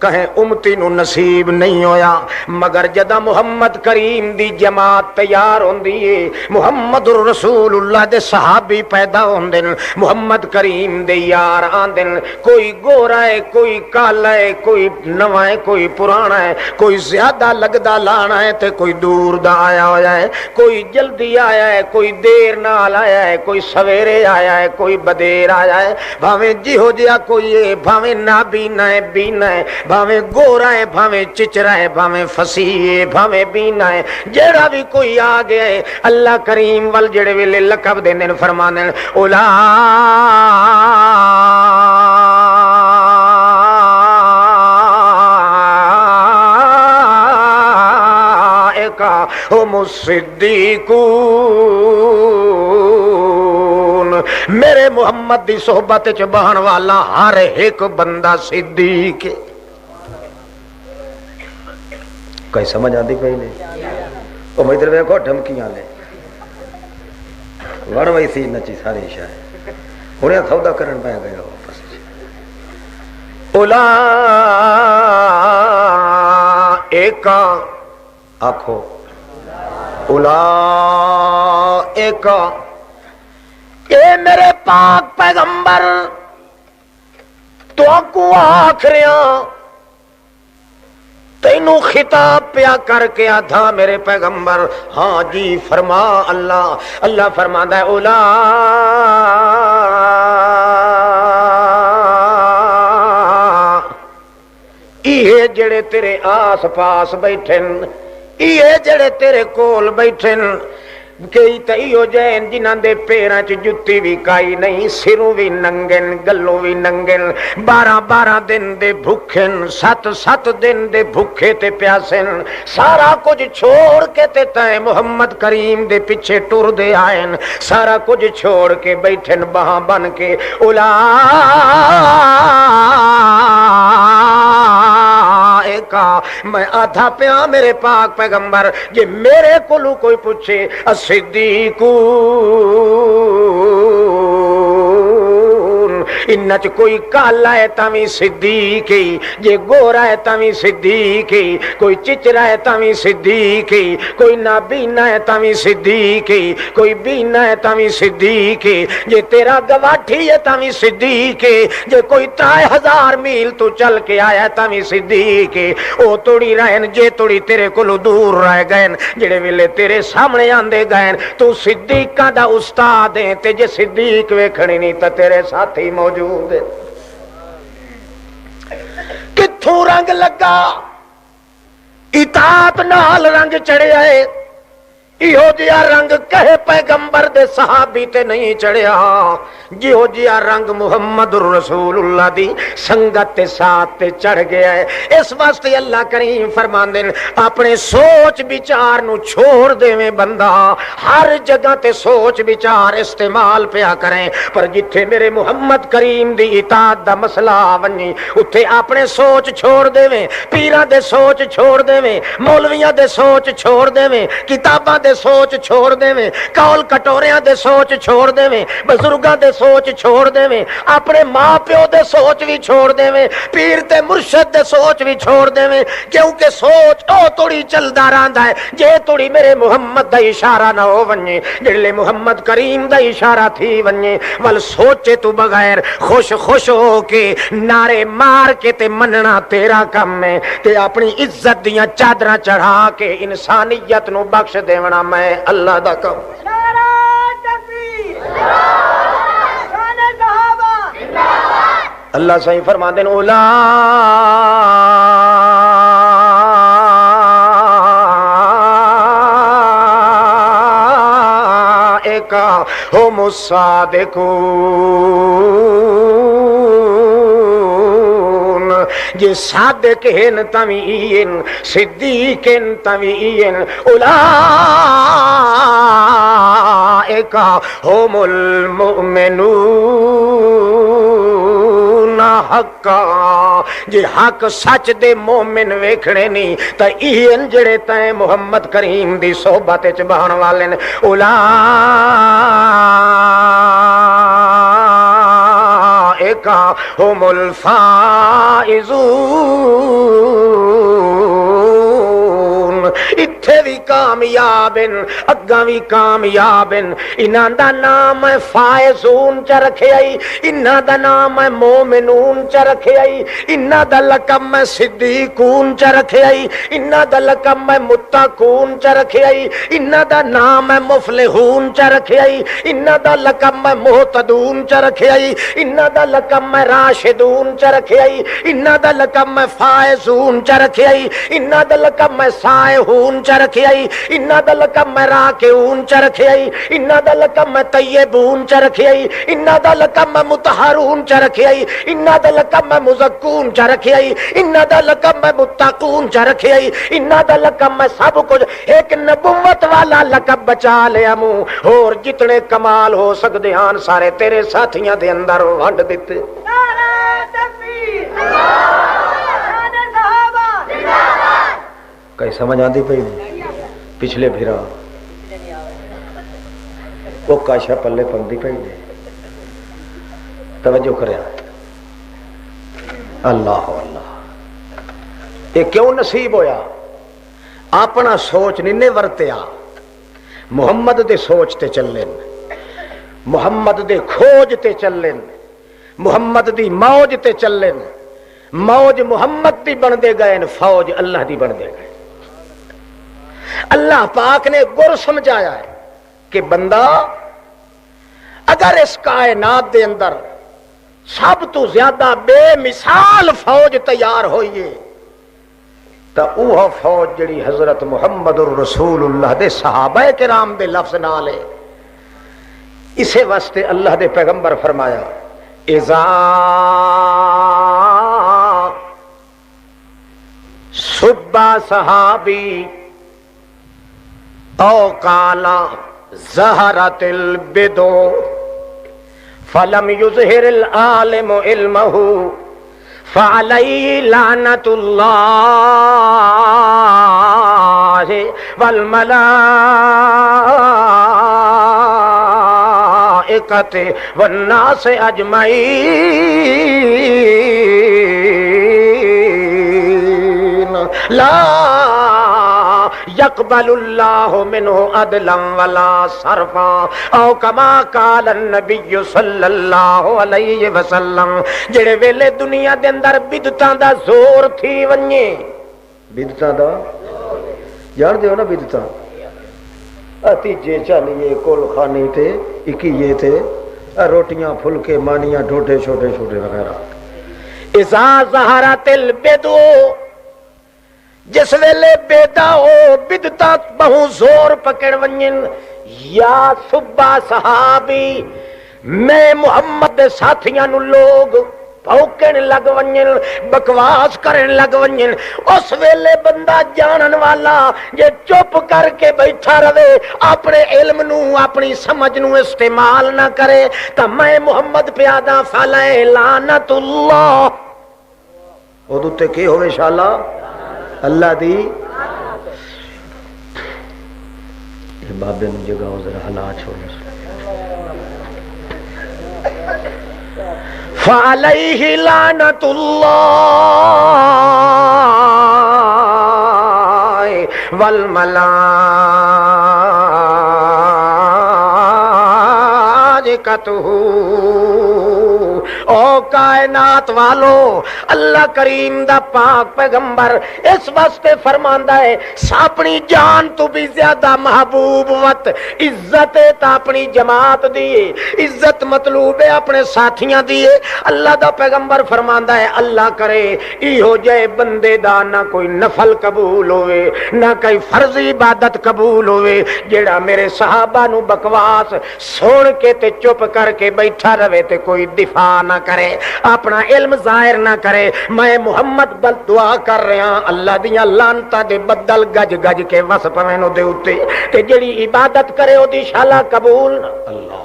کہیں امتی نو نصیب نہیں ہویا، مگر جدا محمد کریم دی جماعت تیار ہوندی ہے، محمد رسول اللہ دے صحابی پیدا ہوندے، محمد کریم دے یار آندے، کوئی گورا ہے، کوئی کالا ہے، کوئی نواں ہے، کوئی پرانا ہے، کوئی زیادہ لگدا لانا ہے تے کوئی دور دا آیا ہوا ہے، کوئی جلدی آیا ہے، کوئی دیر نال آیا ہے، کوئی سویرے آیا ہے، کوئی بدیر آیا ہے، بھاویں جہو جہا کوئی ہے، بھاویں نابینا ہے بینا ہے، بھاویں گورا ہے، بھاویں چچرا ہے، بھاویں فصیح ہے، بھاویں بینا ہے، جیڑا بھی کوئی آ گیا ہے، اللہ کریم ول جڑے ویلے لقب دیندے نے فرماندے اولا ہم الصدیقون، میرے محمد دی صحبت چ بہن والا ہر ایک بندہ صدیق ہے۔ کوئی سمجھ آتی پئی نہیں؟ وہ ادھر ویکھو ڈھمکیاں لے وڑ وئی سی نچی ساری شاہ ہنے سودا کرن پہ گئے واپس اولا ایک آکھو اولائک، اے میرے پاک پیغمبر تو کو آکھ رہا تینوں خطاب پیا کر کے آدھا میرے پیغمبر، ہاں جی فرما اللہ، اللہ فرماتا ہے اولا یہ جڑے تیرے آس پاس بیٹھے، یہ جڑے تیرے کول بیٹھے، کئی تئیو جین جنہاں دے پیراں چ جُتی بھی کائی نہیں، سروں بھی ننگن، گلوں بھی ننگن، 12 دن دے بھوکھن، 7 دن دے بھوکھے تے پیاسن، سارا کچھ چھوڑ کے تے تائیں محمد کریم دے پیچھے ٹر دے آئین، سارا کچھ چھوڑ کے بیٹھن بہاں بن کے اولا میں آدھا پیا میرے پاک پیغمبر جے میرے کولو کوئی پوچھے الصدیقون، انچ کوئی کالا ہے تاویں صدیقی، جے گورا ہے تاویں صدیقی، کوئی چچرا ہے تاویں صدیقی، کوئی نابینا ہے تاویں صدیقی، کوئی بینا ہے تاویں صدیقی، جے تیرا گواٹھی ہے تاویں صدیقی، جے کوئی 3000 میل تو چل کے آیا تاویں صدیقی، او توڑی رہن جے توڑی تیرے کولو دور رہ گئے، جڑے ویلے تیرے سامنے آندے گئے تو صدیقاں دا استاد ہے، تے جے صدیق ویکھنی نہیں تے تیرے ساتھی موجود ہے۔ کتھوں رنگ لگا؟ اطاعت نال رنگ چڑھیا ہے، ایہو جیا رنگ کہے پیغمبر دے صحابی تے نہیں چڑھیا، جیہو جیا رنگ محمد الرسول اللہ دی سنگت تے ساتھ تے چڑھ گیا ہے۔ اس واسطے اللہ کریم فرماندے اپنے سوچ بچار نو چھوڑ دے میں بندہ، ہر جگہ تے سوچ بچار استعمال پیا کریں، پر جتھے میرے محمد کریم دی اطاعت دا مسئلہ ونی اتھے اپنے سوچ چھوڑ دے میں، پیراں دے سوچ چھوڑ دے میں، مولویاں دے سوچ چھوڑ دے میں، کتاباں دے سوچ چھوڑ دے میں، کول کٹوریاں دے سوچ چھوڑ دے میں، بزرگاں دے سوچ چھوڑ دے میں، اپنے ماں پیو دے سوچ بھی چھوڑ دے میں، پیر تے مرشد دے سوچ بھی چھوڑ دے میں، کیونکہ سوچ او توڑی چلدا رہندا ہے جے توڑی میرے محمد دا اشارہ نہ ہو ونجے، جڑے محمد کریم دا اشارہ تھی ونجے، ول سوچے تو بغیر خوش خوش ہو کے نعرے مار کے تے مننا تیرا کم ہے، تے اپنی عزت دیاں چادراں چڑھا کے انسانیت نو بخش دیونا میں اللہ دا کم۔ اللہ صحیح فرما دین اولئک ہم الصادقون، جے صادق ہیں تمین صدیق ہیں تمین اولئک ہم المؤمنون حقا، جے حق سچ دے مومن ویکھنے نہیں تا این جڑے تائیں محمد کریم دی صحبت وچ بہن والے نے اولئک هم الفائزون. اتھے بھی کامیاب ہیں، اگاں بھی کامیاب ہیں. انہاں دا نام ہے فائزون چ رکھے آئی، انہاں دا نام ہے مومنون چ رکھے آئی، انہاں دا لقب ہے صدیقون چ رکھے آئی، انہاں دا لقب ہے متقون چ رکھے آئی، انہاں دا نام ہے مفلحون چ رکھے آئی، انہاں دا لقب ہے محتدون چ رکھے آئی، انہاں دا لقب ہے راشدون چ رکھے آئی، انہاں دا لقب ہے فائزون چ رکھے آئی، انہاں دا لقب ہے سائحون چ رکھے آئی، انہاں دا لقب ہے راکعون چ رکھے آئی، انہاں دا لقب ہے طیبون چ رکھے آئی، انہاں دا لقب ہے مطہرون چ رکھے آئی، انہاں دا لقب ہے مزکون چ رکھے آئی، انہاں دا لقب ہے متقون چ رکھے آئی، انہاں دا لقب ہے سب کچھ. ایک نبوت والا لقب بچا لیا منہ، اور جتنے کمال ہو سکتے ہیں سارے تیرے ساتھیاں دے اندر ونڈ دیتے. کئی سمجھ آتی پئی پچھلے پھرا وہ کاشا پلے پندی پئی نے. توجہ کرے اللہ اللہ. یہ کیوں نصیب ہویا؟ اپنا سوچ نہیں ورتیا، محمد دے سوچ تے چلن، محمد دے کھوج تے چلن، محمد دی موج تے چلن. موج محمد دی بن دے گئے، فوج اللہ دی بن دے گئے. اللہ پاک نے گر سمجھایا ہے کہ بندہ اگر اس کائنات دے اندر سب تو زیادہ بے مثال فوج تیار ہوئیے تو وہ فوج جڑی حضرت محمد الرسول اللہ دے صحابہ کرام دے لفظ نال ہے. اسے واسطے اللہ دے پیغمبر فرمایا اذا صبا صحابی او قالا ظہرت البدو فلم یظہر العالم علمہ فعلیہ لعنت اللہ والملائکۃ والناس اجمعین لا یقبل اللہ منہ عدلا ولا صرفا او کما قال النبی صلی اللہ علیہ وسلم. جڑے ویلے دنیا دے اندر بدعتاں دا زور تھی ونجے، بدعتاں دا جان دیو نا، بدعتاں تیجے چالیے کول خانی تے اکیے تے روٹیاں پھلکے مانیاں ڈھوٹے چھوٹے چھوٹے وغیرہ. اذا ظہرت البدو، جس ویلے بیدا ہو بدتا بہو زور پکڑ ونجن. یا صبح صحابی، میں محمد دے ساتھیاں نو لوگ پھوکن لگ ونجن، بکواس کرن لگ ونجن. اس ویلے بندہ جانن والا جے چپ کر کے بیٹھا رہے، اپنے علم نو اپنی سمجھ نو استعمال نہ کرے تو میں محمد پیادا فلائے لعنت اللہ. ادو تے کی ہوئے شالا اللہ دی. بابے میں جگہ ذرا حلا چھوڑ. فعلیہ لعنت اللہ والملائکۃ. او کائنات والو، اللہ کریم دا پاک پیغمبر اس واسطے فرماندا ہے اپنی جان تو بھی زیادہ محبوب وت عزت ہے تا اپنی جماعت دی، عزت مطلوب ہے اپنے ساتھیاں دی. اللہ دا پیغمبر فرماندا ہے اللہ کرے ایہو جے بندے دا نہ کوئی نفل قبول ہوئے نہ کوئی فرض عبادت قبول ہوئے جیڑا میرے صحابہ نو بکواس سن کے تے چپ کر کے بیٹھا رہے تے کوئی دفاع نہ کرے، اپنا علم ظاہر نہ کرے. میں محمد بل دعا کر رہا اللہ دیاں لعنتاں دے بدل گج گج کے وس پویں نو دے اوتے تے جڑی عبادت کرے او دی شالا قبول. اللہ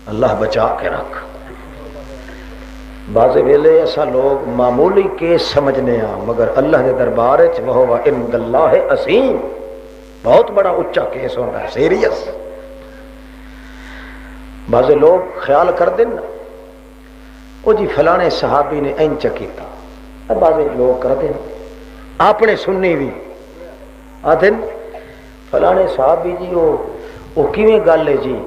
اللہ بچا کے رکھ. بعض ویلے ایسا لوگ معمولی کیس سمجھنے ہاں مگر اللہ کے دربار وچ وہ عند اللہ عظیم، بہت بڑا اچا کیس ہوتا ہے، سیریس. بعض لوگ خیال کر دیں وہ جی فلانے صحابی نے انچ کیتا، بعض لوگ کرتے ہیں اپنے سننی بھی آتے فلانے صحابی جی وہ کیویں گل ہے جی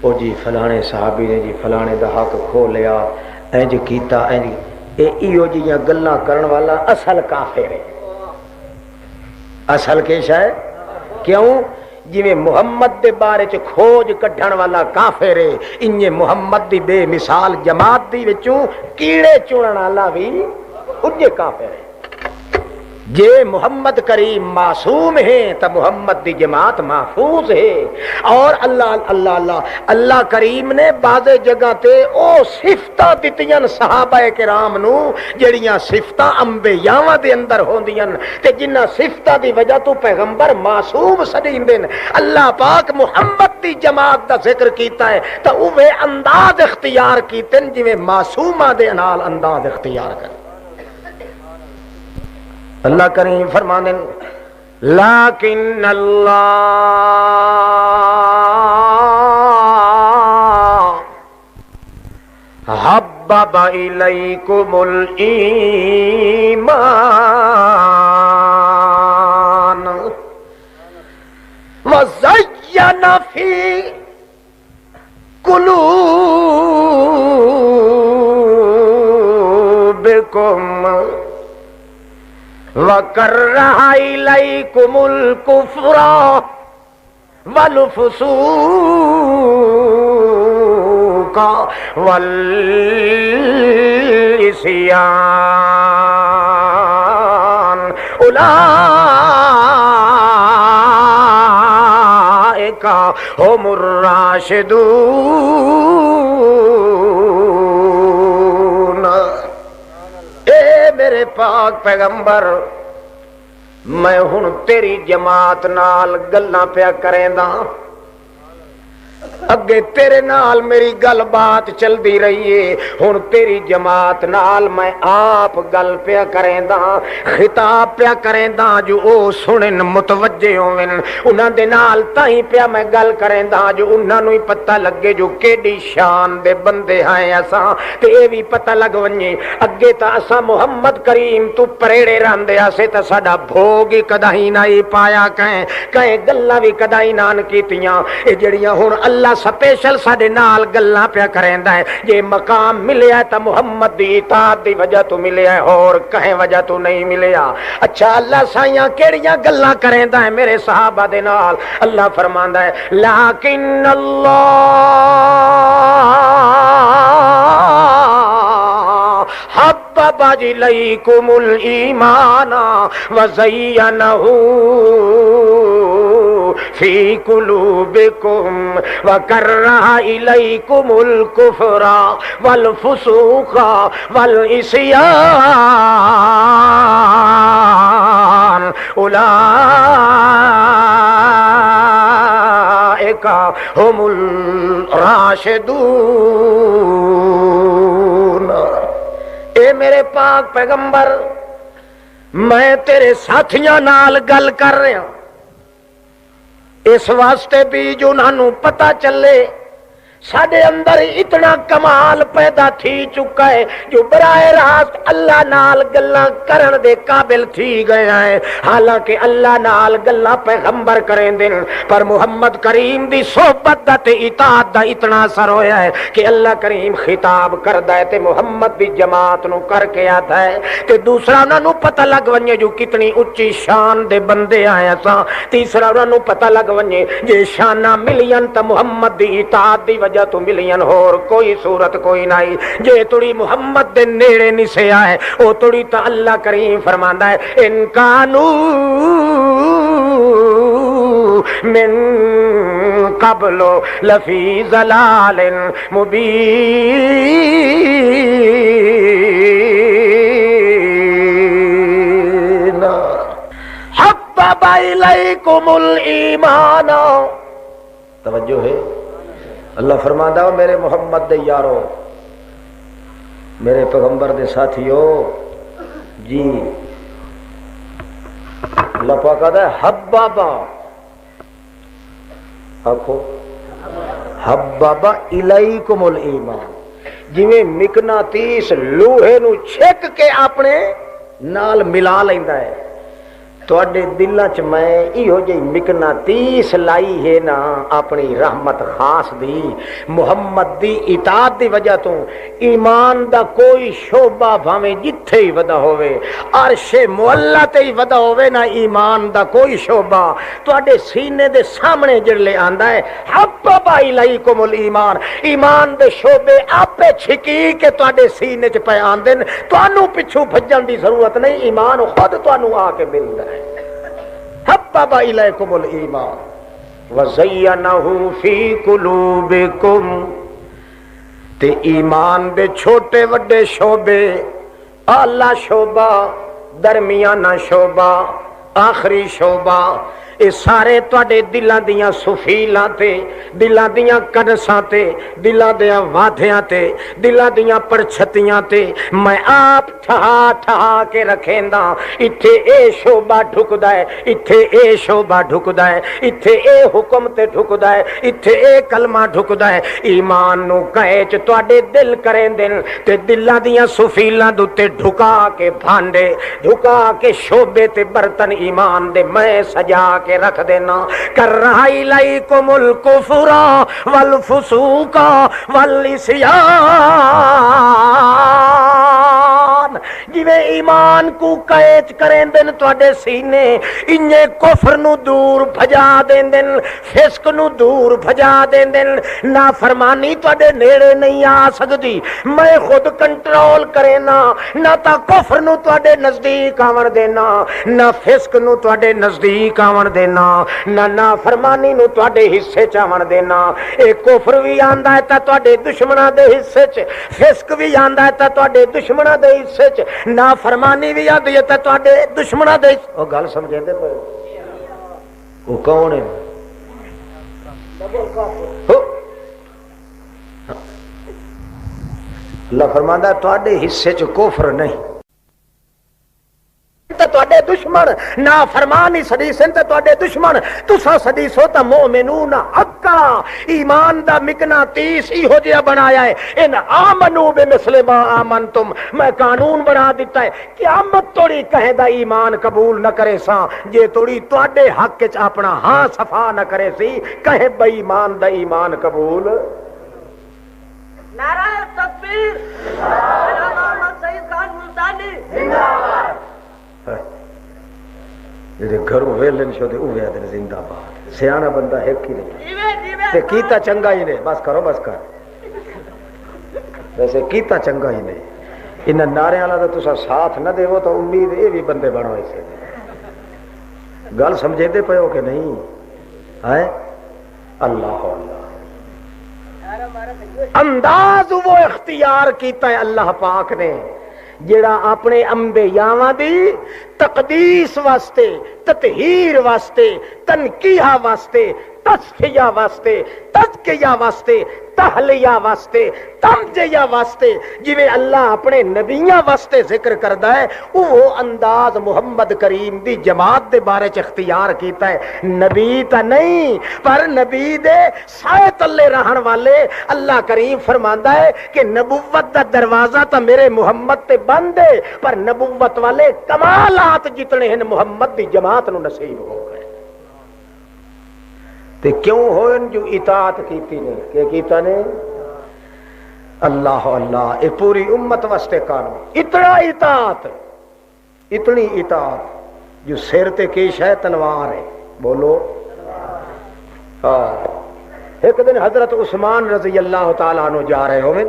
او جی فلانے صحابی نے جی فلانے دا حق کھو لیا انج کیتا انج ایو جیاں گلاں کرن والا اصل کافر ہے۔ اصل کے شاید کیوں جی محمد دے بارے چ کھوج کڈھن والا کافر ہے، انجے محمد دی بے مثال جماعت دی وچوں کیڑے چنن والا بھی انجے کافر ہے۔ جے محمد کریم معصوم ہے تو محمد دی جماعت محفوظ ہے۔ اور اللہ کریم نے بعض جگہ تے او صفتاں دتیاں صحابہ کرام نو جڑیاں صفتاں انبیاء دے اندر ہوندیاں تے جنہاں صفتاں دی وجہ تو پیغمبر معصوم سدیندے نے۔ اللہ پاک محمد دی جماعت دا ذکر کیتا ہے تو اوے انداز اختیار کیتے جویں معصوماں دے نال انداز اختیار کر۔ اللہ کریم فرماندے لیکن اللہ حبب الیکم الایمان وزین فی قلوبکم وَكَرَّهَ إِلَيْكُمُ الْكُفْرَ وَالْفُسُوقَ وَالْعِصْيَانَ أُولَئِكَ هُمُ الرَّاشِدُونَ۔ اے میرے پاک پیغمبر میں ہن تیری جماعت نال گلاں پیا کریندا، اگے تیرے نال میری گل بات چل دی رہی ہے، ہن تیری جماعت نال میں آپ گل پیا کریندا، خطاب پیا کریندا جو او سنن متوجہ ہوون، انہاں دے نال تائیں پیا میں گل کریندا جو انہاں نوں ہی پتہ لگے جو کیڑی شان دے بندے ہیں اساں، تے اے وی پتہ لگ ونجے اگے تا اساں محمد کریم تو پریڑے راندے اسے تے ساڈا بھوگ ہی کدائی نہیں پایا، کہیں گلاں وی کدائی نان کیتیاں، اے جڑیاں ہن اللہ سپیشل ساڈے نال گلاں پیا کریندا ہے، جے مقام ملیا ہے تا محمد دی اطاعت دی وجہ تو ملیا ہے اور کہیں وجہ تو نہیں ملیا۔ اچھا اللہ سائیاں کیڑیاں گلاں کریندا ہے میرے صحابہ دے نال؟ اللہ فرماندا ہے لیکن اللہ حبب الیکم الایمان وزینہ فی قلوبکم وکرہ الیکم الکفر والفسوق والعصیان اولئک هم الراشدون۔ اے میرے پاک پیغمبر میں تیرے ساتھیاں نال گل کر رہا اس واسطے بھی جو انہوں پتہ چلے ساڈے اندر اتنا کمال پیدا تھی چکا ہے جو براہ راست اللہ نال گلاں کرن دے قابل تھی گیا ہے، حالانکہ اللہ نال گلاں پیغمبر کریں دن پر محمد کریم دی صحبت دا تے اطاعت دا اتنا اثر ہویا ہے کہ اللہ کریم خطاب کردا ہے تے محمد دی جماعت نو کر کے آتا ہے تے دوسرا انہاں نو پتہ لگ ونجے جو کتنی اچھی شان دے بندے آئے اساں، تیسرا انہاں نو پتہ لگ ونجے جے شاناں ملین تے محمد دی اطاعت دی وجہ تو ملین، اور کوئی صورت کوئی نہیں جے تڑی محمد دے نیڑے نہیں سے آئے او تڑی تا اللہ کریم فرماندا ہے ان کانو من قبل لفی ضلال مبین حبب الیکم الایمان۔ توجہ ہے، اللہ فرماندا ہے میرے محمد دے یارو، میرے پیغمبر دے ساتھیو جی، اللہ پاک کہتا ہے حبابا، آکھو حبب الیکم الایمان، جویں مقناطیس لوہے نو چھک کے اپنے نال ملا لیندا ہے، تواڈے دلاں چ میں ایہو جہی مقناطیس لائی ہے نا اپنی رحمت خاص دی، محمد دی اطاعت دی وجہ تو ایمان دا کوئی شعبہ بھاویں جتھے ہی ودا ہوئے، عرش معلا تے ہی ودا ہوئے نا، ایمان دا کوئی شعبہ تواڈے سینے دے سامنے جڑلے آندا ہے، حبب الیکم الایمان، ایمان دے شعبے آپے چھکی کے تواڈے سینے چ پے آندے، تانوں پچھوں بھجن دی ضرورت نہیں، ایمان خود تانوں آ کے ملدا ہے۔ حبب الیکم الایمان وزینہ فی قلوبکم، تے ایمان دے چھوٹے وڈے شعبے، اعلی شعبہ، درمیانہ شعبہ، آخری شعبہ، اے سارے تواڈے دلاں دیاں سفیلاں تے، دلاں دیاں کنساں تے، دلاں دیاں وادھیاں تے، دلاں دیاں پرچھتیاں تے میں آپ ٹھہا ٹھہا کے رکھیندا، ایتھے اے شعبہ ڈھکدا ہے، ایتھے اے شعبہ ڈھکدا ہے، ایتھے اے حکم تے ڈھکدا ہے، ایتھے اے کلمہ ڈھکدا ہے، ایمان نو کہچ تواڈے دل کریندن تے دلاں دیاں سفیلاں دے ڈھکا کے بھانڈے، ڈھکا کے شعبے تے برتن ایمان دے میں سجا کے رکھ دینا، کرہ الیکم الکفر والفسوق والعصیان، جویں ایمان کو قید کریں دن تواڈے سینے، انجے کفر نو دور بھجا دین دن، فسق نو دور بھجا دین دن، نافرمانی تواڈے نیڑے نہیں آ سکدی، میں خود کنٹرول کرینا، نہ تا کفر نو تواڈے نزدیک آون دینا، نہ فسق نو تواڈے نزدیک آون دینا، نہ نافرمانی نو تواڈے حصے چ آون دینا، اے کفر بھی آندا ہے تا تواڈے دشمناں دے حصے چ، فسق بھی آندا ہے تا تواڈے دشمناں دے حصے چ، نافرمانی بھی آندی ہے تا تواڈے دشمناں دے، او گل سمجھدے پے او کون ہے؟ اللہ فرماندا ہے تواڈے حصے چ کفر نہیں، تواڈے دشمن نافرمان ہی سدیسن تے تواڈے دشمن تساں سدیسو تا مومنون حقا، ایمان دا مقناطیس ایہو جہا بنایا ہے، ان آمنو بمثل ما آمنتم، میں قانون بنا دیتا ہے، قیامت توڑی کہیں دا ایمان قبول نہ کرے سا، جے توڑی تواڈے حق وچ اپنا ہاں صفا نہ کرے سی، کہیں بے ایمان دا ایمان قبول۔ نعرہ تکبیر، جناب محمد سعید خان ملتانی زندہ باد، جڑے گھروں ویلن شو دے اوے آدھے زندہ باد، سیاںا بندہ ایک ہی نہیں تے کیتا چنگا ہی نہیں، بس کرو بس کر، ویسے کیتا چنگا ہی نہیں، انہاں نعرے والا تے تساں ساتھ نہ دیو تو امید اے بھی بندے بنو ایسے، گل سمجھے دے پئے ہو کہ نہیں ہے؟ اللہ اللہ انداز وہ اختیار کیتا ہے اللہ پاک نے جڑا اپنے انبیاء دی تقدیس واسطے، تطہیر واسطے، تنقیہ واسطے، تصفیہ واسطے، تزکیہ واسطے، تحلیہ واسطے، تمجیہ واسطے، جویں اللہ اپنے نبیاں واسطے ذکر کردا ہے، وہ انداز محمد کریم دی جماعت دے بارے چ اختیار کیتا ہے، نبی تا نہیں پر نبی دے سائے تلے رہن والے، اللہ کریم فرماندا ہے کہ نبوت دا دروازہ تا میرے محمد تے بند ہے، پر نبوت والے کمالات جتنے ہیں محمد دی جماعت نو نصیب ہو گئے، تے کیوں ہوئن جو اطاعت کیتی نے، کہ کیتا نے اللہ اللہ، اے پوری امت واسطے قانون، اتنا اطاعت، اتنی اطاعت جو سر تے کیش ہے تلوار ہے، بولو ہاں۔ ایک دن حضرت عثمان رضی اللہ تعالیٰ عنہ جا رہے ہوئے،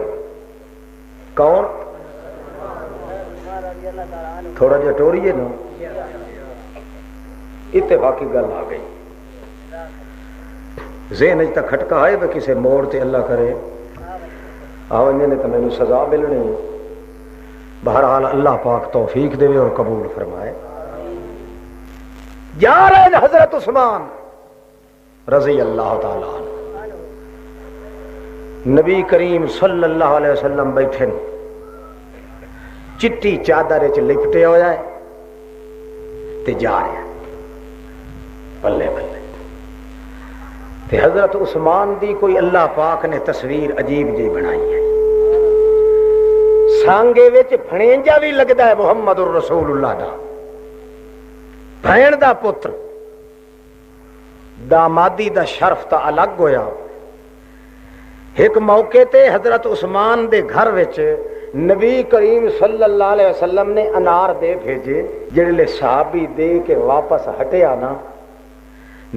کون؟ تھوڑا جا ٹوریے نا، اتفاقی گل آ گئی، ذہن تک کھٹکا ہے کہ کسی موڑ تے اللہ کرے آونے نے تو میں سزا ملنی، بہرحال اللہ پاک توفیق دے اور قبول فرمائے۔ جا رہے ہیں حضرت عثمان رضی اللہ تعالیٰ عنہ، نبی کریم صلی اللہ علیہ وسلم بیٹھے چٹی چادر چ لپٹے ہوا ہے تے جا رہے ہیں، بلے بلے تے حضرت عثمان دی کوئی اللہ پاک نے تصویر عجیب جی بنائی ہے، سانگے وچ بھنیجا بھی لگدا ہے محمد الرسول اللہ دا، بھین دا پتر، دامادی دا شرف تا الگ ہویا۔ ایک موقع تے حضرت عثمان دے گھر وچ نبی کریم صلی اللہ علیہ وسلم نے انار دے بھیجے، جڑے صحابی دے کے واپس ہٹیا نا،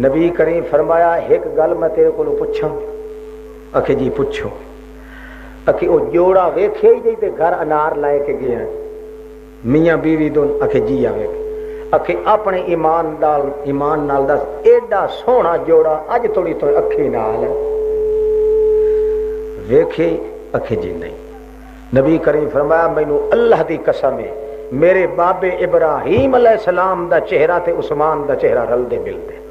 نبی کریم فرمایا ایک گل میں تیرے کو پوچھاں؟ آکھے جی پوچھو۔ آکھے او جوڑا ویکھے ہی نہیں تے گھر انار لائے کے گیا میاں بیوی دون؟ آکھے جی آوے۔ آکھے اپنے ایمان نال دس ایڈا سونا جوڑا اج توڑی تو اکھی نال ویکھے؟ آکھے جی نہیں۔ نبی کریم فرمایا مینوں اللہ دی قسم ہے میرے بابے ابراہیم علیہ السلام دا چہرہ تے عثمان دا چہرہ رل دے مل دے۔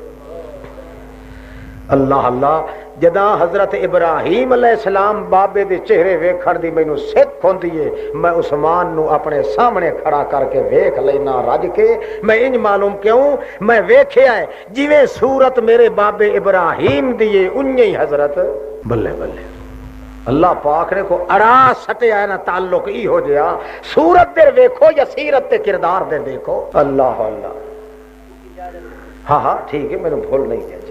اللہ اللہ، جداں حضرت ابراہیم علیہ السلام بابے دے چہرے ویکھن دی مینوں سکھ ہوندی ہے، میں عثمان نو اپنے سامنے کھڑا کر کے ویکھ لینا رج کے۔ میں انج معلوم کیوں؟ میں ویکھیا ہے جویں صورت میرے بابے ابراہیم دی ہے انہی حضرت بلے بلے اللہ پاک نے کو اڑا سٹیا ہے نا، تعلق ہی ہو جیا صورت دے ویکھو یا سیرت تے کردار دے دیکھو۔ اللہ اللہ، ہاں ہاں ٹھیک ہے، مینوں بھول نہیں جائے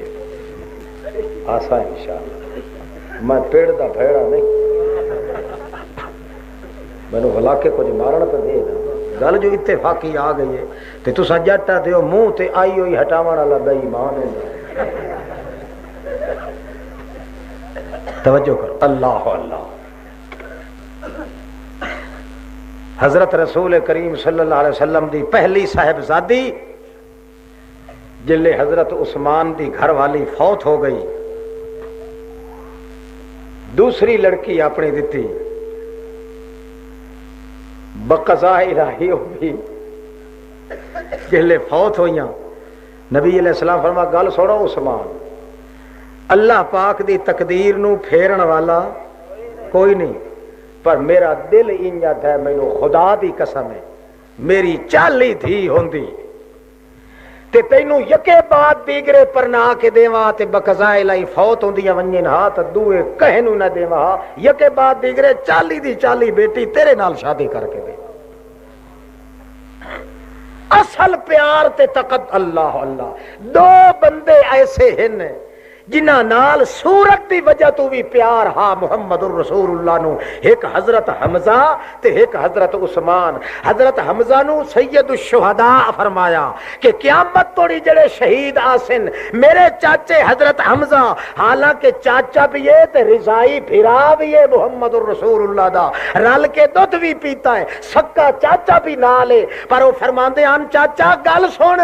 آسا انشاءاللہ، میں پیڑ دا بھیڑا نہیں، مینوں بھلا کے کچھ مارن تو دے نا، گل جو اتفاقی آ گئی ہے تے تساں جٹا دیو منہ تے آئی ہوئی ہٹاون والا بے ایمان ہے۔ توجہ کرو، اللہ اللہ۔ حضرت رسول کریم صلی اللہ علیہ وسلم دی پہلی صاحبزادی جلے حضرت عثمان دی گھر والی فوت ہو گئی، دوسری لڑکی اپنی دیتی، بقضاء الہی ہوئی جلے فوت ہوئیاں، نبی علیہ السلام فرما گل سنو عثمان، اللہ پاک دی تقدیر نو پھیرن والا کوئی نہیں، پر میرا دل انجت ہے، مینوں خدا دی قسم ہے میری 40 دھی ہوندی تے تینوں یکے بعد دیگرے پر نہ کے دیواں تے بقضاء الہی فوت ہوندیاں ونجن ہاں تے دوئے کہنوں نہ دیواں، یکے بعد دیگرے 40 دی 40 بیٹی تیرے نال شادی کر کے دے۔ اصل پیار تے تقد اللہ اللہ، دو بندے ایسے ہیں جنہ نال صورت دی وجہ تو بھی پیار ہاں محمد الرسول اللہ نو، ایک حضرت حمزہ تے ایک حضرت عثمان۔ حضرت حمزہ نو سید الشہداء فرمایا کہ قیامت توڑی جڑے شہید آسن میرے چاچے حضرت حمزہ، حالانکہ چاچا بھی ہے تے رضائی پھرا بھی ہے محمد الرسول اللہ دا، رل کے دودھ بھی پیتا ہے، سکا چاچا بھی نال ہے، پر وہ فرماندے ہیں چاچا گل سن،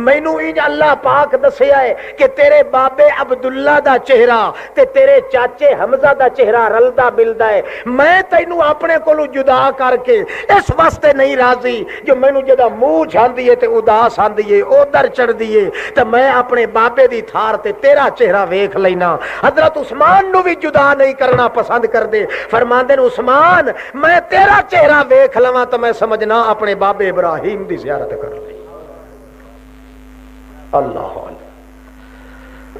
مینوں انج اللہ پاک دسیا ہے کہ تیرے بابے عبداللہ دا چہرہ تے تیرے چاچے حمزہ دا چہرہ رلدا ملدا ہے، میں تینوں اپنے کولوں جدا کر کے اس واسطے نہیں راضی جو مینوں جدا منہ جاندی ہے تے اداس آندی ہے ادھر چڑھدی ہے تے میں اپنے بابے دی تھار تے تیرا چہرہ ویکھ لینا۔ حضرت عثمان نو بھی جدا نہیں کرنا پسند کردے، فرماندے نے عثمان میں تیرا چہرہ ویکھ لواں تو میں سمجھنا اپنے بابے ابراہیم دی زیارت کر لی۔ اللہ اللہ،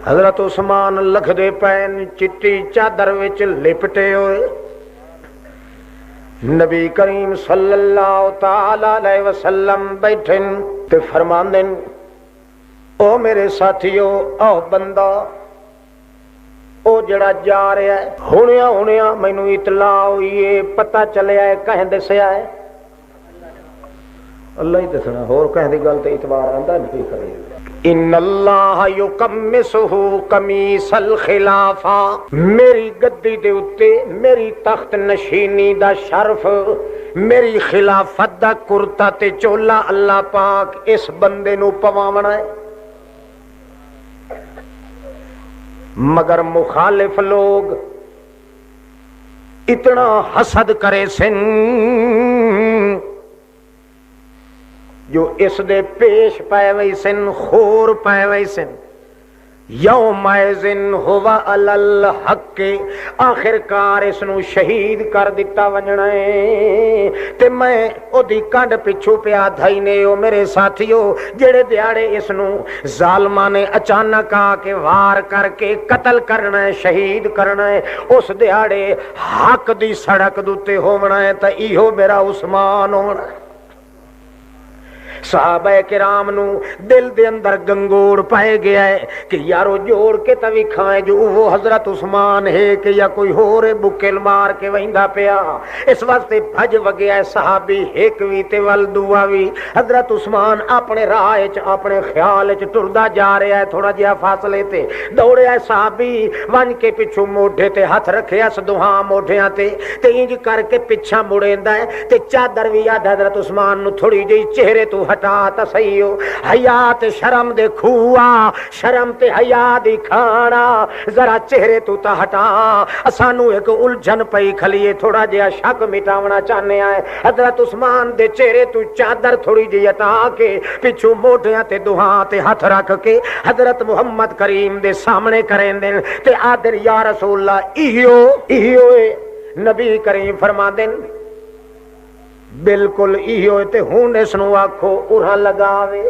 حضرت عثمان لکھ دے پین چٹی چادر وچ لپٹے ہوئے، نبی کریم صلی اللہ تعالی علیہ وسلم بیٹھے تے فرماندے او میرے ساتھیو، او بندہ او جڑا جا رہا ہے ہونیا مینوں اطلاع ہوئی ہے، پتہ چلیا ہے، کہیں دسیا ہے، اللہ ہی دسنا، اور کہیں دی گل تے اعتبار آندا نہیں کرے۔ ان اللہ یکمسہ قمیص الخلافہ، میری گدی دے اتے میری تخت نشینی دا شرف، میری خلافت دا کرتا تے چولا اللہ پاک اس بندے نو پواونا ہے، مگر مخالف لوگ اتنا حسد کرے سن جو اس دے پیش پائے وئی سن، خور پائے وئی سن، یومئذن ہوا علی الحق، آخر کار اس نو شہید کر دیتا ونجنا ہے تے میں او دی کنڈ پچھو پیا دھائینے او میرے ساتھیو جڑے دیاڑے اس نو ظالماں نے اچانک آ کے وار کر کے قتل کرنا ہے، شہید کرنا ہے، اس دیاڑے حق دی سڑک دوتے ہونا ہے تا ایہو میرا عثمان ہونا ہے۔ صحابہ کرام نو دل دے اندر گنگوڑ پائے گیا ہے کہ یارو جوڑ کے توی کھائیں جو وہ حضرت عثمان ہے کہ یا کوئی ہو رے بکل مار کے وہندہ پیا۔ اس واسطے بھج وگیا ہے صحابی ایک وی تے والدوہ وی۔ حضرت عثمان اپنے راہ اپنے خیال ٹردا جا رہا ہے، تھوڑا جہا فاصلے تے دوڑے ہے صحابی ون کے پچھو موڈھے تے ہاتھ رکھے اس دوہاں موڈھیاں تے انج کر کے پچھا مڑیندا ہے تے چادر وی یاد حضرت عثمان نو تھوڑی جئی چہرے تو ہٹا تا سہیو، حیا تے شرم دے کھوا، شرم تے حیا دی کھانا، ذرا چہرے تو تا ہٹا، اسانو ایک الجھن پئی کھلیے، تھوڑا جہا شک مٹاونا چاہنے آئے۔ حضرت عثمان دے چہرے تو چادر تھوڑی جی ہٹا کے پچھو موڈیاں تے دوہاں تے ہاتھ رکھ کے حضرت محمد کریم دے سامنے کریں دن تے آدر یا رسول اللہ ایہو نبی کریم فرما دن بالکل ایہو تے ہون اس نو آکھو ارہاں لگاوے۔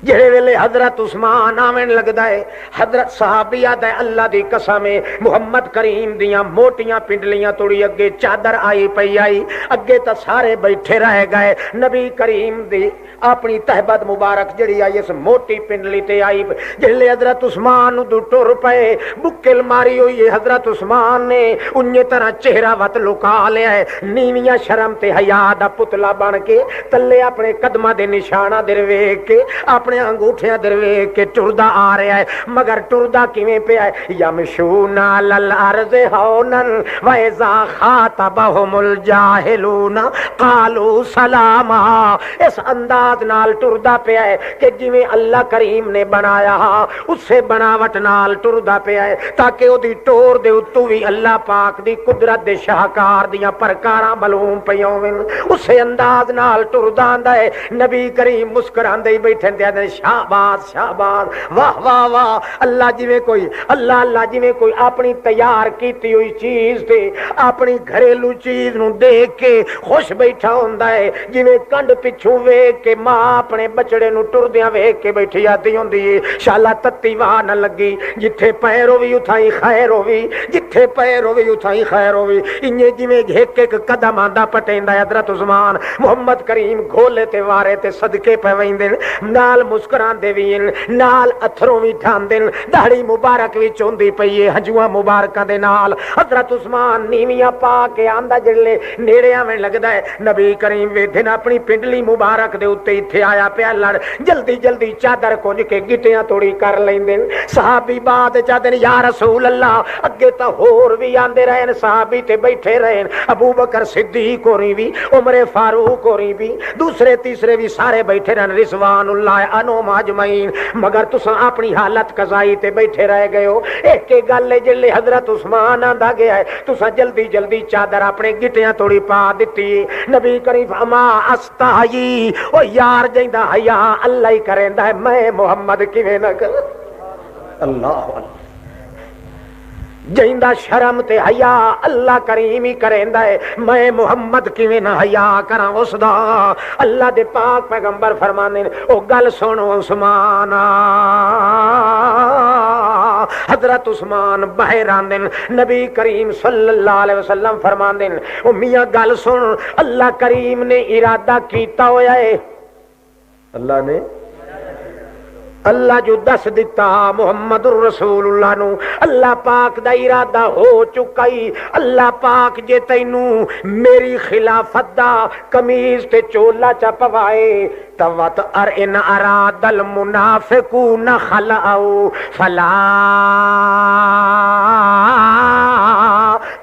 جڑے ویلے حضرت عثمان آمن لگدا ہے، حضرت صحابی آدھا ہے اللہ دی قسم محمد کریم دیاں موٹیاں پنڈلیاں توڑی اگے چادر آئی پئی آئی، اگے تا سارے بیٹھے رہ گئے، نبی کریم دی اپنی تہبت مبارک جڑی آئی اس موٹی پنڈلی تے آئی، جڑے حضرت عثمان دو ٹر پئے بکل ماری ہوئی ہے، حضرت عثمان نے انجے طرح چہرہ وط لکا لیا ہے، نیویاں شرم تے حیا دا پتلا بن کے تلے اپنے قدمہ دے نشانہ درویک کے اپنے انگوٹھیاں دروے کے ٹردا آ رہا ہے، مگر ٹردا کیویں پہ ہے؟ یمشون علی الارض ہونن واذا خاطبہم الجاہلون قالوا سلاما، اس انداز نال ٹردا پہ ہے کہ جویں اللہ کریم نے بنایا اس سے بناوٹ نال ٹردا پہ ہے تاکہ او دی ٹور دے اتو بھی اللہ پاک دی قدرت دے شاہکار دیاں پرکاراں معلوم پئی ہون، اسے انداز نال ٹردا آندا ہے۔ نبی کریم مسکراندے بیٹھے تے شاباش شاباش واہ واہ واہ، اللہ جویں کوئی اللہ جویں کوئی اپنی تیار کیتی ہوئی چیز تے اپنی گھریلو چیز نو دیکھ کے خوش بیٹھا ہوندا ہے، جویں کنڈ پچھوں ویکھ کے ماں اپنے بچڑے نو ٹردیاں ویکھ کے بیٹھی آتی ہوندی ہے، شالا تتی واہ نہ لگی، جتھے پیر ہووی اتھائی خیر ہووی، جتھے پیر ہووی اتھائی خیر ہووی، انجے جویں ایک ایک قدم آندا پٹیندا ہے حضرت عثمان محمد کریم گھولے تے وارے تے صدقے پہ ویندے نال مسکران دے وین نال اتھروں وی ٹھان دین، داڑھی مبارک وی چوندی پئی ہے ہنجواں مبارکاں دے نال۔ حضرت عثمان نیویاں پا کے آندا جڑے نیڑے آویں لگدا ہے، نبی کریم ویدھن اپنی پنڈلی مبارک دے اوتے ایتھے آیا پیا لڑ، جلدی جلدی چادر کنج کے گٹیاں توڑی کر لیندے، صحابی بعد چادر یا رسول اللہ، اگے تا ہور وی آندے رہن صحابی تے بیٹھے رہن، ابو بکر صدیق ہوری وی، عمر فاروق ہوری وی، دوسرے تیسرے بھی سارے بیٹھے رہن رضوان اللہ عنہم اجمعین، مگر تساں اپنی حالت قضائی تے بیٹھے رہ گئے ہو۔ ایک گل ہے جلے حضرت عثمان آندا گیا ہے، تساں جلدی جلدی چادر اپنے گٹیاں توڑی پا دتی، نبی کریم اما استحیی، او یار جیندا حیا اللہ ہی کریندا ہے، میں محمد کیویں نہ کر اللہ اللہ جیندا شرم تے حیا اللہ کریم ہی کریندا ہے، میں محمد کیویں نہ حیا کراں اس دا۔ اللہ دے پاک پیغمبر فرماندے نے او گل سنو عثمان، حضرت عثمان باہر آندے نبی کریم صلی اللہ علیہ وسلم فرماندے او میاں گل سن، اللہ کریم نے ارادہ کیتا ہویا ہے، اللہ جو دس دیتا محمد الرسول اللہ نو، اللہ پاک دا ارادہ ہو چکا ہی، اللہ پاک جے تینو میری خلافت دا قمیض تے چولا چا پوائے توت ان اراد المنافقون خلعوا فلا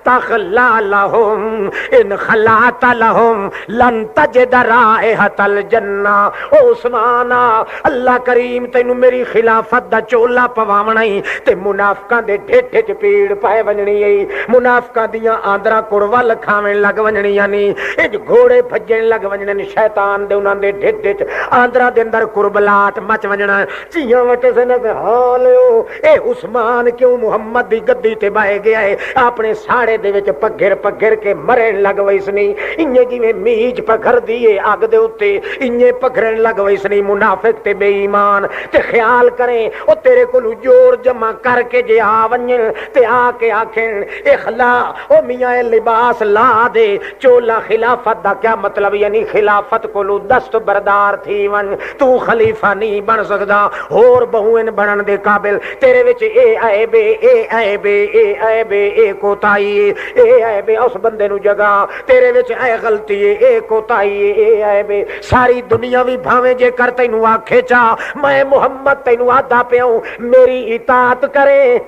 تخلا لهم ان خلعت لهم لن تجد رائحۃ الجنہ. او عثمانا اللہ کریم تینو میری خلافت دا چولا پواونا ہی تے منافقاں دے ڈھیڈ وچ پیڑ پائے ونجنی ہے. منافقاں دیاں آندراں کڑول کھاویں لگ ونجنیاں نی. اج گھوڑے بھجن لگ ونجنے نے شیطان دے انہاں دے ڈھیڈ وچ آندراں دے اندر کربلات مچ ونجنا. چیاں وٹے سے نہ حالو اے عثمان کیوں محمد دی گدی تے بائے گیا ہے اپنے ساڑے دے وچ پگھر پگھر کے مرن لگ ویسنی. انجے جویں میج پگھر دیے اگ دے اوتے انجے پگھرن لگ ویسنی. منافق تے بے ایمان تے خیال کریں او تیرے کولو جوڑ جمع کر کے جے آ ونجن تے آ کے آکھن اخلا او میاں لباس لا دے چولا خلافت دا. کیا مطلب یعنی خلافت کولو دست بردار تھی ون تو خلیفہ نہیں بن سکدا اور بہوئن بنن دے قابل. تیرے وچ اے عیب اے عیب اے عیب اے کوتاہی اے عیب اس بندے نو جگہ تیرے وچ اے غلطی اے کوتاہی اے عیب. ساری دنیا وی بھاویں جے کر تینو آکھے چا میں محمد تینو آدا پیاؤں میری اطاعت کرے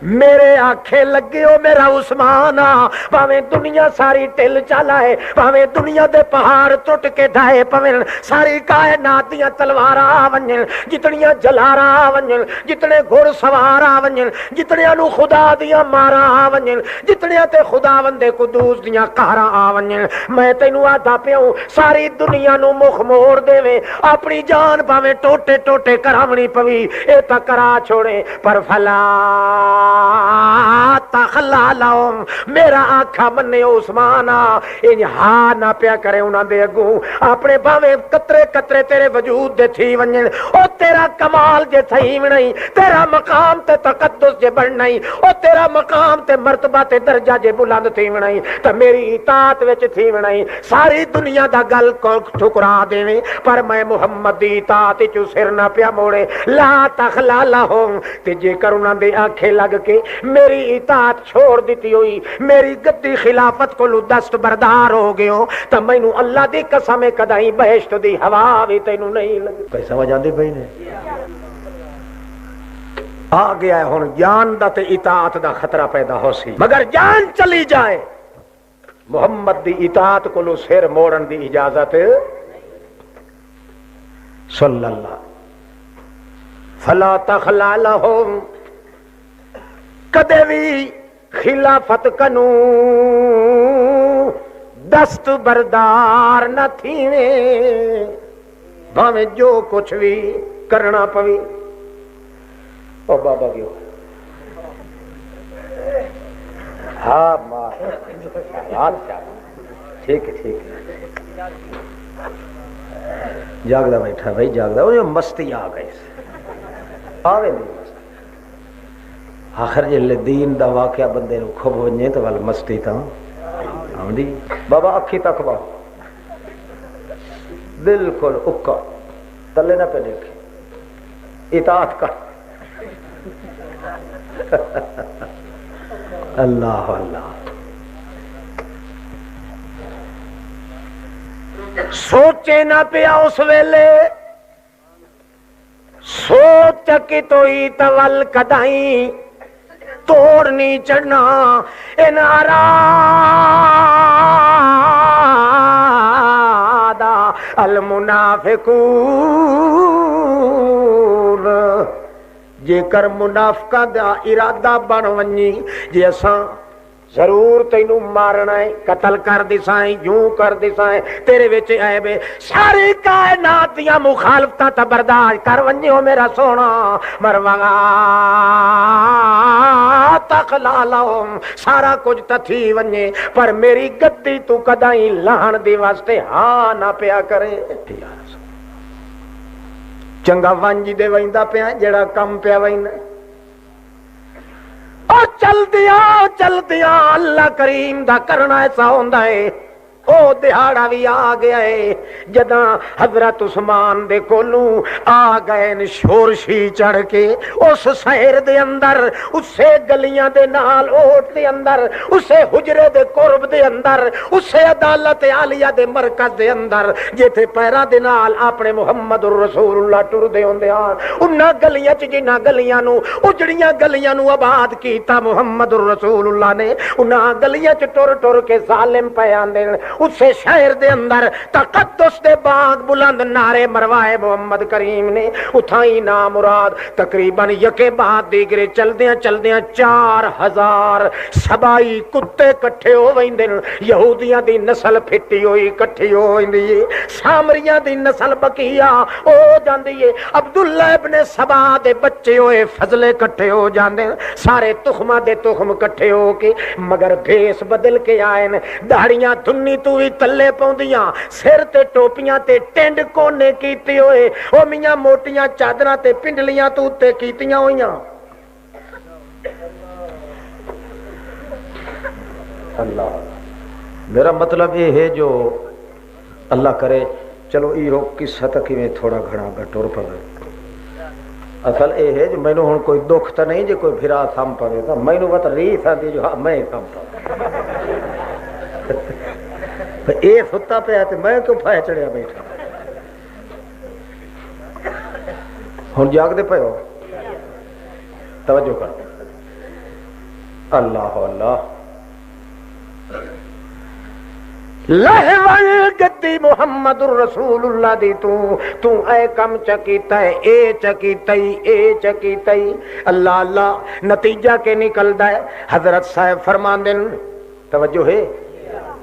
میرے آنکھیں لگے ہو میرا عثمان پاویں دنیا ساری ٹل چلا ہے پاویں دنیا دے پہاڑ ٹوٹ کے ڈھائے پویں ساری کائنات دیاں تلواراں آ ونجن جتنیاں جلاراں آ ونجن جتنے گھڑ سوار آ ونجن جتنیاں نو خدا دیاں ماراں آ ونجن جتنیاں تے خداوند قدوس دیاں قہراں آ ونجن میں تینوں آدا پیاؤں ساری دنیا نو مخ موڑ دیویں اپنی جان پاویں ٹوٹے ٹوٹے کراونی پوی اے تا کرا چھوڑے پر فلا تخلا لهم میرا آکھا منے عثمانا انج ہاں نہ پیا کرے انہاں دے اگوں اپنے باویں قطرے قطرے تیرے وجود دے تھی ونجن او تیرا کمال جے تھی نہیں تیرا مقام تے تقدس جے بن نہیں او تیرا مقام تے مرتبہ تے درجہ جے بلند تھی نہیں تے میری اطاعت وچ تھی نہیں ساری دنیا دا گل کو ٹھکرا دیویں پر میں محمد دی اطاعت چ سر نہ پیا موڑے. لا تخلا لهم تے جے کر انہاں دے آنکھیں لگ کے میری اطاعت چھوڑ دیتی ہوئی میری گدی خلافت کو دست بردار ہو گئے ہو تو مینوں اللہ دی قسم کدائی بہشت دی ہوا بھی تینوں نہیں لگی. کوئی سمجھ آندی پئی نے آ گیا ہے ہن جان دا تے اطاعت دا خطرہ پیدا ہو سی مگر جان چلی جائے محمد دی اطاعت کو سر موڑن دی اجازت صلی اللہ. فلا تخلا لهم کدے بھی خلافت کنو دست بردار نہ تھیویں بھاویں جو کچھ بھی کرنا پوی. او بابا کیوں ہاں مار ٹھیک ہے ٹھیک ہے جاگدا بیٹھا بھائی جاگدا وہ مستی آ گئی آوے نہیں آخر جے دین دا واقعہ بندے نو کھب ونجے تو ول مستی تا آندی بابا اکھی تک با بالکل اکا تلے نہ پہ دیکھے اطاعت کر اللہ اللہ. سوچے نہ پیا اس ویلے سوچ کی تو ہی تول کدائیں توڑنی چڑھنا ان ارادہ المنافقون جے کر منافقہ دا ارادہ بن ونجی جے اساں ضرور تینوں مارنا ہے قتل کر دسائیں یوں کر دسائیں تیرے وچ عیب ہے ساری کائنات دیاں مخالفتاں تے برداشت کر ونجو میرا سونا مروا تخلا لهم سارا کچھ تے تھی ونجے پر میری گدی تو کدائیں لہن دی واسطے ہاں نہ پیا کرے. چنگا ونج دے ویندا پیا جڑا کم پیا ویندا چل دیا اللہ کریم دا کرنا ایسا ہوندا ہے او دہاڑا بھی آ گیا ہے جداں حضرت عثمان دے کولوں آ گئے شورشی چڑھ کے اس شہر دے اندر اسے گلیاں دے نال اوٹ دے اندر اسے حجرے دے قرب دے اندر اسے عدالت عالیہ دے مرکز دے اندر جتھے پیراں دے نال اپنے محمد الرسول اللہ ٹر دے ہوندے ہاں انہاں گلیاں چ جنہاں گلیاں نو اجڑیاں گلیاں نو آباد کیتا محمد الرسول اللہ نے انہاں گلیاں چ ٹر ٹر کے ظالم پے آندے اسے شہر دے اندر تقدس دے باغ بلند نعرے مروائے محمد کریم نے اتھائی نام مراد تقریباً یکے بعد دیگرے چلدیاں 4000 سبائی کتے کٹھے ہو ویندے یہودیاں دی نسل پھٹی ہوئی کٹھی ہو ویندی ہے سامریاں دی نسل بقیہ ہو جاندی ہے عبداللہ ابن سبا دے بچے ہوئے فضلے کٹھے ہو جاندے سارے تخمہ دے تخم کٹھے ہو کے مگر بھیس بدل کے آئے داڑیاں دھنی تو بھی تلے پوندیاں سر تے ٹوپیاں تے ٹینڈ کونے کیتی ہوئے او میاں موٹیاں چادراں تے پنڈلیاں تو تے کیتیاں ہوئیاں اللہ میرا مطلب یہ ہے جو اللہ کرے چلو ای روک کی سطح میں تھوڑا گھڑا گٹور پڑے اصل یہ ہے جو میں نے ہوں کوئی دکھ تو نہیں جو کوئی پھرا تھم پڑے تھا میں نے بات ریس آتی جو ہاں میں تھم پڑے اے ستا پہ آتے میں کیوں پھائے چڑھیا بیٹھا ہوں جاگ دے پہ ہو توجہ کر اللہ اللہ لہوال گدی محمد الرسول اللہ دی تو اے کم چکیتا ہے اے چکیتا ہی اللہ اللہ نتیجہ کے نکل دا ہے حضرت صاحب فرمان دیں توجہ ہے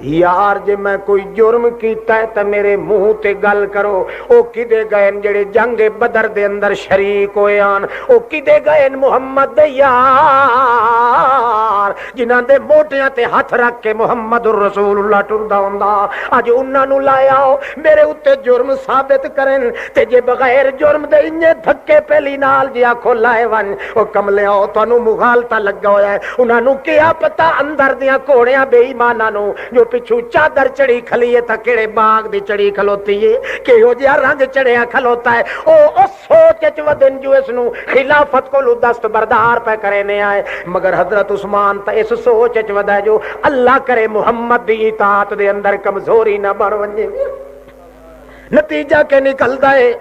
یار جے میں کوئی جرم کیتا ہے تا میرے منہ تے گل کرو او کدے گئے جڑے جنگ بدر دے اندر شریک ہوئے آن او کدے گئے محمد دے یار جنہاں دے موٹیاں تے ہاتھ رکھ کے محمد الرسول اللہ ٹردا ہوندا اج انہاں نو لایا میرے اوتے جرم ثابت کرن تے جے بغیر جرم دے انجے دھکے پہلی نال جی آکھو لائے ون او کملے آؤ تانوں مغالطہ لگا ہویا ہے انہاں نو کیا پتہ اندر دیاں کوڑیاں بے ایماناں نو جو پچھو چادر چڑی کھلیے تا کیڑے باغ دی چڑی کھلوتی ہے کہ ہو جیا رنگ چڑیا کھلوتا ہے او سوچ چ ودن جو اس نو خلافت کو دست بردار پہ کرنے آئے مگر حضرت عثمان تا اس سوچ چ ودا جو اللہ کرے محمد دی اطاعت دے اندر کمزوری نہ بن ونجے نتیجہ کے نکلدا ہے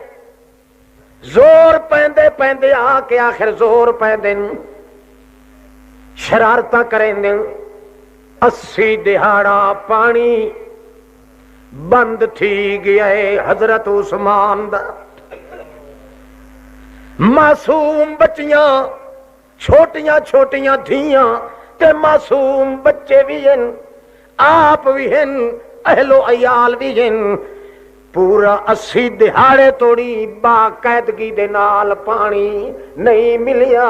زور پیندے پیندے آ کے آخر زور پیندے شرارتاں کریں دے 80 دہاڑا پانی بند تھی گیا ہے حضرت عثمان دا معصوم بچیاں چھوٹیاں چھوٹیاں دھیاں تے معصوم بچے بھی ہیں آپ بھی ہیں اہل و عیال بھی ہیں پورا 80 دہاڑے توڑی باقاعدگی دے نال پانی نہیں ملیا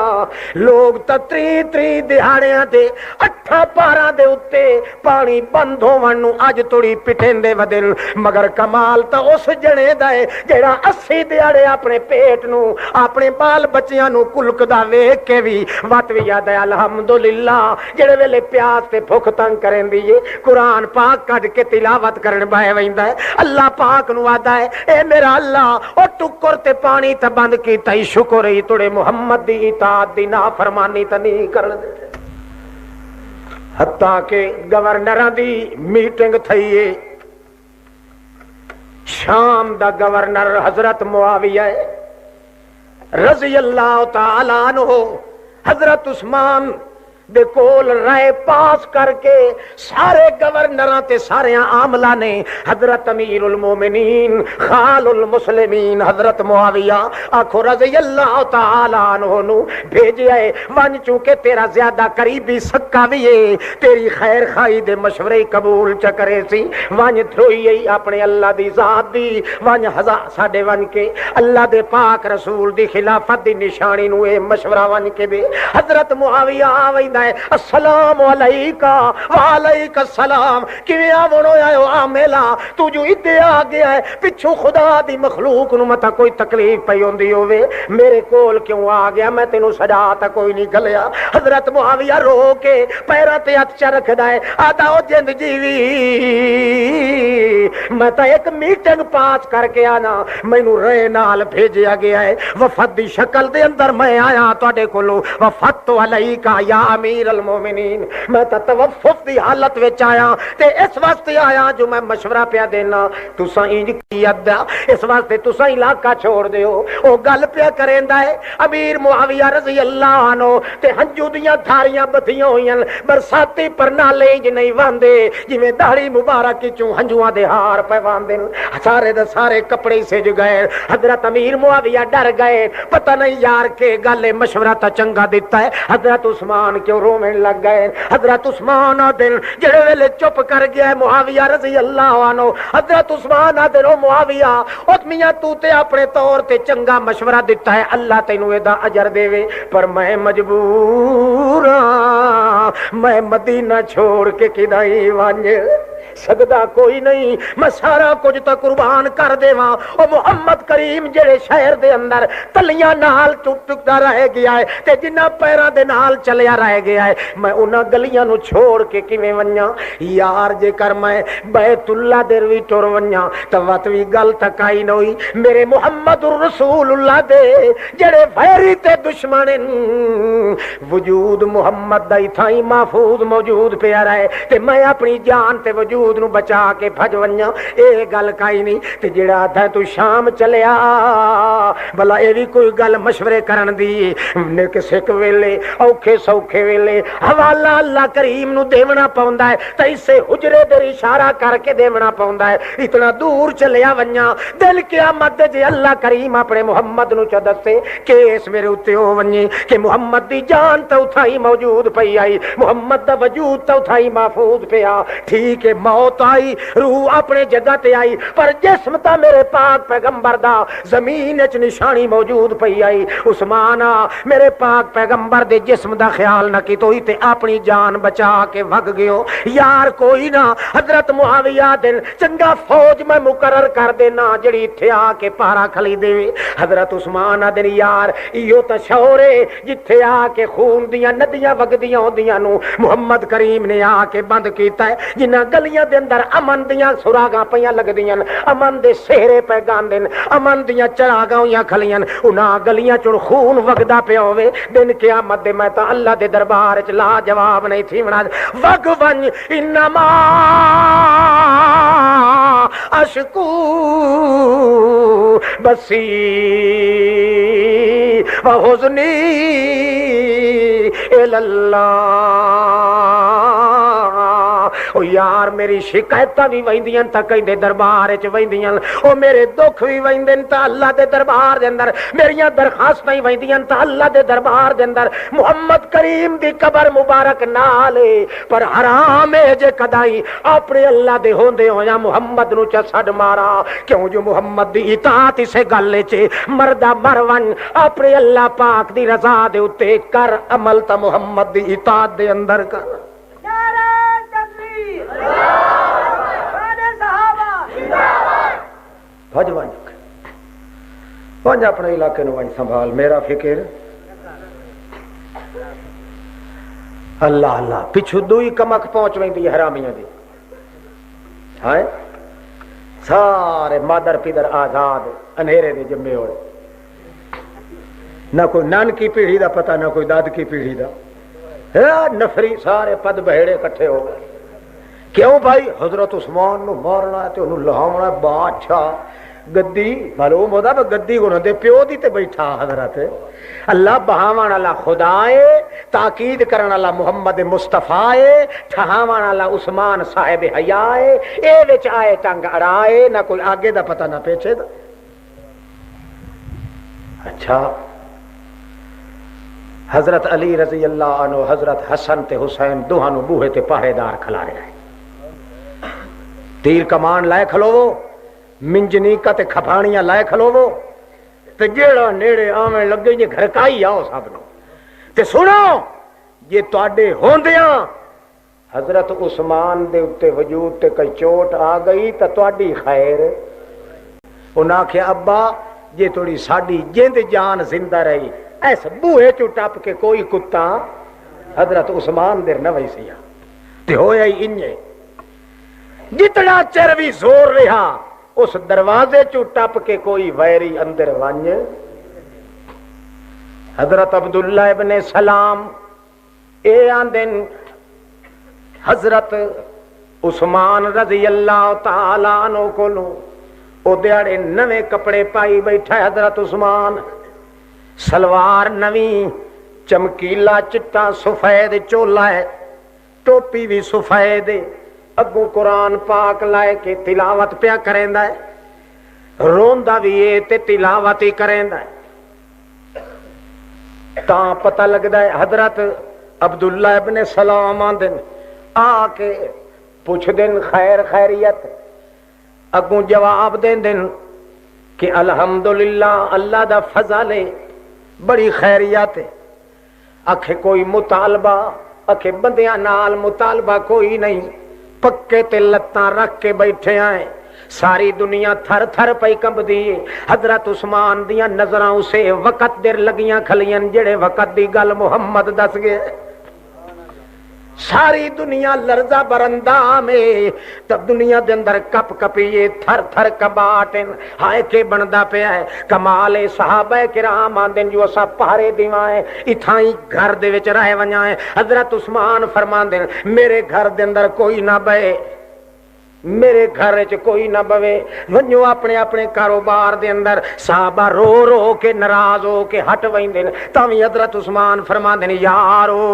لوگ تری دہاڑیاں دے 8 پاراں دے اتے پانی بند ہون نو اج توڑی پٹھیندے ودن مگر کمال تا اس جنے دا ہے جڑا 80 دہاڑے اپنے پیٹ نو اپنے بال بچیاں نو کلکدا ویکھ کے بھی وت وی یاد ہے الحمدللہ جڑے ویلے پیاس تے بھوک تنگ کریندی ہے قرآن پاک کڈ کے تلاوت کرن بہ ویندا ہے اللہ پاک نو آدا ہے اے میرا اللہ او ٹکر تے پانی تے بند کیتا ہی شکر ہی توڑے محمد دی اطاعت دی نافرمانی تے نہیں کرن دے حتیٰ کہ گورنراں دی میٹنگ تھئی ہے شام دا گورنر حضرت معاویہ رضی اللہ تعالی عنہ حضرت عثمان دے کول رائے پاس کر کے سارے گورنراں تے سارے عاملہ نے حضرت امیر المومنین خال المسلمین حضرت معاویہ آخو رضی اللہ تعالی عنہ نو بھیجے آئے ون چونکہ تیرا زیادہ قریبی سکا بھی ہے تیری خیر خائی دے مشورے قبول چکرے سی ون دھروئی اپنے اللہ دی ذات دی ون ہزار ساڑھے ون کے اللہ دے پاک رسول دی خلافت دی نشانی نو اے مشورہ ون کے بے حضرت معاویہ آوئی لیندا ہے السلام علیکا وعلیک السلام کیویں آون ہویا او عاملہ تو جو ادھے آ گیا ہے پچھو خدا دی مخلوق نو متا کوئی تکلیف پئی ہوندی ہوے میرے کول کیوں آ گیا میں تینوں سجا تا کوئی نہیں گلیا حضرت معاویہ رو کے پیراں تے ہاتھ چ رکھدا ہے آدا او جند جیوی میں تا ایک میٹنگ پاس کر کے آنا مینوں رے نال بھیجیا گیا ہے وفد دی شکل دے اندر میں آیا تواڈے کولوں وفد علیکا یا امیر المومنین میں تا توفف دی حالت وچ آیا تے اس واسطے آیا جو میں مشورہ پیا دینا تساں انج کیت دا اس واسطے تساں علاقہ چھوڑ دیو او گل پیا کریندا ہے امیر معاویہ رضی اللہ عنہ تے ہنجو دیاں دھاریاں بتھیاں ہوئیاں برساتی پرنالے انج نہیں واندے جویں داڑھی مبارک وچوں ہنجواں دے ہار پے واندے سارے دے سارے کپڑے سج گئے حضرت امیر معاویہ ڈر گئے پتہ نہیں یار کے گل مشورہ تا چنگا دیتا ہے حضرت عثمان کیوں رومن لگ گئے حضرت عثمان دل جڑے ویلے چپ کر گیا ہے معاویہ رضی اللہ عنہ حضرت عثمان دل او معاویہ او میاں تو تے اپنے طور تے چنگا مشورہ دیتا ہے اللہ تینوں اے دا اجر دے وے پر میں مجبور ہاں میں مدینہ چھوڑ کے کدائی ونج سگدا کوئی نہیں میں سارا کچھ تا قربان کر دیواں او محمد کریم جڑے شہر دے اندر تلیاں نال ٹکدا رہ گیا ہے تے جنہ پیراں دے نال چلیا رہ گیا ہے میں انہاں گلیاں نو چھوڑ کے کیویں ونجاں یار جے کر میں بیت اللہ دے وی ٹر ونجاں تے وت وی گل تک آئی نہ ہوئی میرے محمد رسول اللہ دے جڑے ویری تے دشمن وجود محمد دا تھائی محفوظ موجود پیا رہے تے میں اپنی جان تے وجود نو بچا کے بھج ونجاں اے گل کائی نہیں تے جڑا آدھا تو شام چلیا بلا اے بھی کوئی گل مشورے کرن دی نے کسے ویلے اوکھے سوکھے ویلے حوالہ اللہ کریم نو دیونا پوندا ہے تے اسے حجرے دے اشارہ کر کے دیونا پوندا ہے اتنا دور چلیا ونجاں دل قیامت جے اللہ کریم اپنے محمد نو چ دسے کیس میرے اوتے ہو ونجے کہ محمد دی جان تے اتھائی موجود پئی آئی محمد دا وجود تے اتھائی محفوظ پیا ٹھیک ہے موت آئی روح اپنے جگہ تے آئی پر جسم تا میرے پاک پیغمبر دا زمین وچ نشانی موجود پئی آئی عثمان میرے پاک پیغمبر دے جسم دا خیال نہ کیتوئی تے اپنی جان بچا کے بھگ گیو یار کوئی نہ حضرت معاویہ دن چنگا فوج میں مقرر کر دینا جڑی ایتھے آ کے پارا کھلی دے حضرت عثمان دن یار ایو تا شعور ہے جتھے آ کے خون دیاں ندیاں وگدیاں ہوندیاں نو محمد کریم نے آ کے بند کیتا ہے جنہ گلیاں دے اندر امن دیاں سراغاں پیاں لگدیاں امن دے سہرے پہ گاندے امن دیاں چراغاں ہویاں کھلیاں انہاں گلیاں چوں خون وگدا پیا ہوے دن قیامت دے میں تا اللہ دے دربار وچ لا جواب نہیں تھی ونا وگ ون انما اشکو بسی وحزنی اللہ او یار میری شکایتاں بھی ویندیاں تا کہیں دربار وچ ویندیاں او میرے دکھ بھی ویندے تا اللہ دے دربار دے اندر میریاں درخواستاں ہی ویندیاں تا اللہ دے دربار دے اندر محمد کریم دی قبر مبارک نال پر حرام ہے جے کدائی اپنے اللہ دے ہوندے ہویا محمد نو چ چھڈ مارا کیوں جو محمد دی اطاعت اسے گل وچ مردا مرون اپنے اللہ پاک دی رضا دے اوتے کر عمل تا محمد دی اطاعت دے اندر کر بھج ونج اپنے علاقے نو ونج سنبھال میرا فکر اللہ اللہ پچھو دوئی کمک پہنچ ویندی حرامیاں دی ہائے سارے مادر پیدر آزاد انہیرے دے جمے ہوئے نہ کوئی نان کی پیڑھی دا پتہ نہ کوئی داد کی پیڑھی دا نفری سارے پد بہیڑے کٹھے ہو گئے کیوں بھائی حضرت عثمان نو مارنا ہے تے انہوں لہاونا ہے بادشاہ گدی معلوم ہوتا ہے گدی کو نہ دے پیو دی تے بیٹھا حضرت اللہ بہاوان اللہ خدائے تاکید کرن اللہ محمد مصطفیٰ ٹھہاوان اللہ عثمان صاحب حیائے اے وچ آئے ٹنگ اڑائے نہ کوئی آگے دا پتہ نہ پیچھے دا اچھا حضرت علی رضی اللہ عنہ حضرت حسن تے حسین دوہانو بوہے تے پہرے دار کھلا رہے ہیں تیر کمان لائے کھلو منجنی کا تے کھپانیاں لائے کھلو تے جیڑا نیڑے آمیں لگے جی گھر کا ہی آؤ سب نو تے سنو یہ تواڈے ہوندیاں حضرت عثمان دے اتے وجود تے کوئی چوٹ آ گئی تا تواڈی خیر۔ انہاں کہ ابا جے تھوڑی ساڈی جند جان زندہ رہی ایس بوہے چو ٹپ کے کوئی کتا حضرت عثمان در نہ ویسیا تے ہویا ہی انجے جتنا چر بھی زور رہا اس دروازے چو ٹپ کے کوئی ویری اندر ونج۔ حضرت عبداللہ ابن سلام اے آندن حضرت عثمان رضی اللہ تعالیٰ عنہ کو لوں او دیاڑے نوے کپڑے پائی بیٹھا ہے حضرت عثمان، سلوار نویں چمکیلا چٹا سفید چولا ہے، ٹوپی بھی سفید، اگوں قرآن پاک لائے کے تلاوت پیا کریندا ہے، روندا بھی ہے تے تلاوت ہی کریندا ہے۔ تاں پتہ لگدا ہے حضرت عبداللہ ابن سلام آندن آ کے پوچھ دن خیر خیریت، اگوں جواب دین دن کہ الحمدللہ اللہ دا فضل ہے بڑی خیریت ہے۔ آکھے کوئی مطالبہ، آکھے بندیاں نال مطالبہ کوئی نہیں، پکے تے لتاں رکھ کے بیٹھے آئے، ساری دنیا تھر تھر پئی کمبدی ہے۔ حضرت عثمان دیاں نظراں اسے وقت دیر لگیاں کھلیاں جڑے وقت دی گل محمد دس گئے، ساری دنیا لرزہ برندہ میں، تب دنیا دے اندر کپ کپیے تھر تھر کباٹن ہائے کے بندا پیا ہے۔ کمال صحابہ کرام آندن جو اسا پہرے دیوائیں اتھائی گھر دے وچ رہ ونجائیں، حضرت عثمان فرماندے میرے گھر دے اندر کوئی نہ بے، میرے گھر وچ کوئی نہ بوے، ونجو اپنے اپنے کاروبار دے اندر۔ صحابہ رو رو کے ناراض ہو کے ہٹ ویندے، تاویں حضرت عثمان فرماندے یارو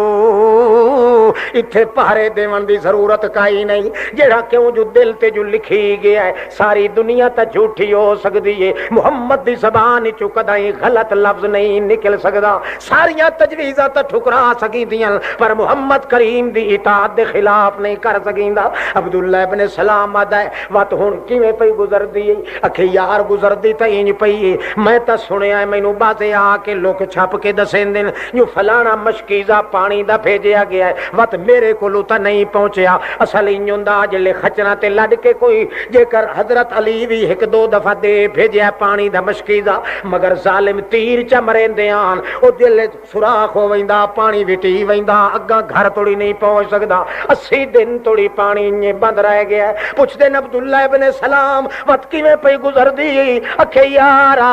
اتھے پہرے دیون دی ضرورت کائی نہیں، جڑا کیوں جو دل تے جو لکھی گیا ہے ساری دنیا تا جھوٹی ہو سکدی ہے، محمد دی زبان چوں کدی غلط لفظ نہیں نکل سکدا، ساریاں تجویزاں تا ٹھکرا سکیندیاں پر محمد کریم دی اطاعت دے خلاف نہیں کر سکیندا۔ عبداللہ ابن سلام آدھا ہے وقت ہون کیویں پئی گزر دی، اکھے یار گزر دی تا انج پئی، میں تا سنیا ہے مینوں بازے آ کے لوک چھپ کے دسین دن جو فلانا مشکیزہ پانی دا بھیجیا گیا ہے، وقت میرے کولوں تا نہیں پہنچیا۔ اصل انج ہوندا جلے خچراں تے لڈ کے کوئی جے کر حضرت علی بھی ایک دو دفعہ دے بھیجیا پانی دا مشکیزہ، مگر ظالم تیر چ مریندے آن او دل سوراخ ہو ویندا، پانی وٹی ویندا، اگاں گھر توڑی نہیں پہنچ سکدا، 80 دن توڑی پانی انج بند رہ گیا ہے۔ پوچھ دے عبداللہ ابن سلام وقت کیویں پئی گزر دی، اکھے یارا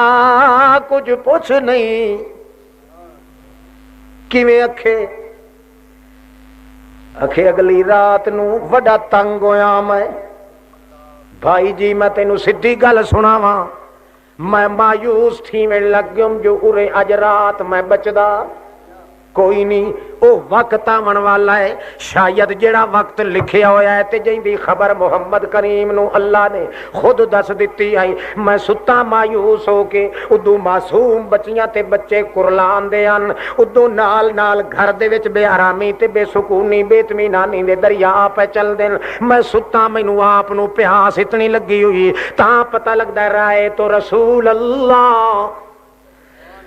کچھ پوچھ نہیں، کیویں اکھے اگلی رات نو وڈا تنگ ہویا میں، بھائی جی میں تینوں سدھی گل سناواں، میں مایوس تھیویں لگ گیوں جو ارے اج رات میں بچدا کوئی نہیں، او وقت آون والا ہے، شاید جڑا وقت لکھیا ہویا ہے تے جیندی خبر محمد کریم نو اللہ نے خود دس دتی آئی، میں ستا مایوس ہو کے ادو معصوم بچیاں تے بچے کرلان دے ان، ادو نال نال گھر دے وچ بے آرامی تے بے سکونی بے اطمینانی دے دریا پہ چل دین، میں ستا مینوں آپ نو پیاس اتنی لگی ہوئی، تاں پتہ لگدا ہے رائے تو رسول اللہ،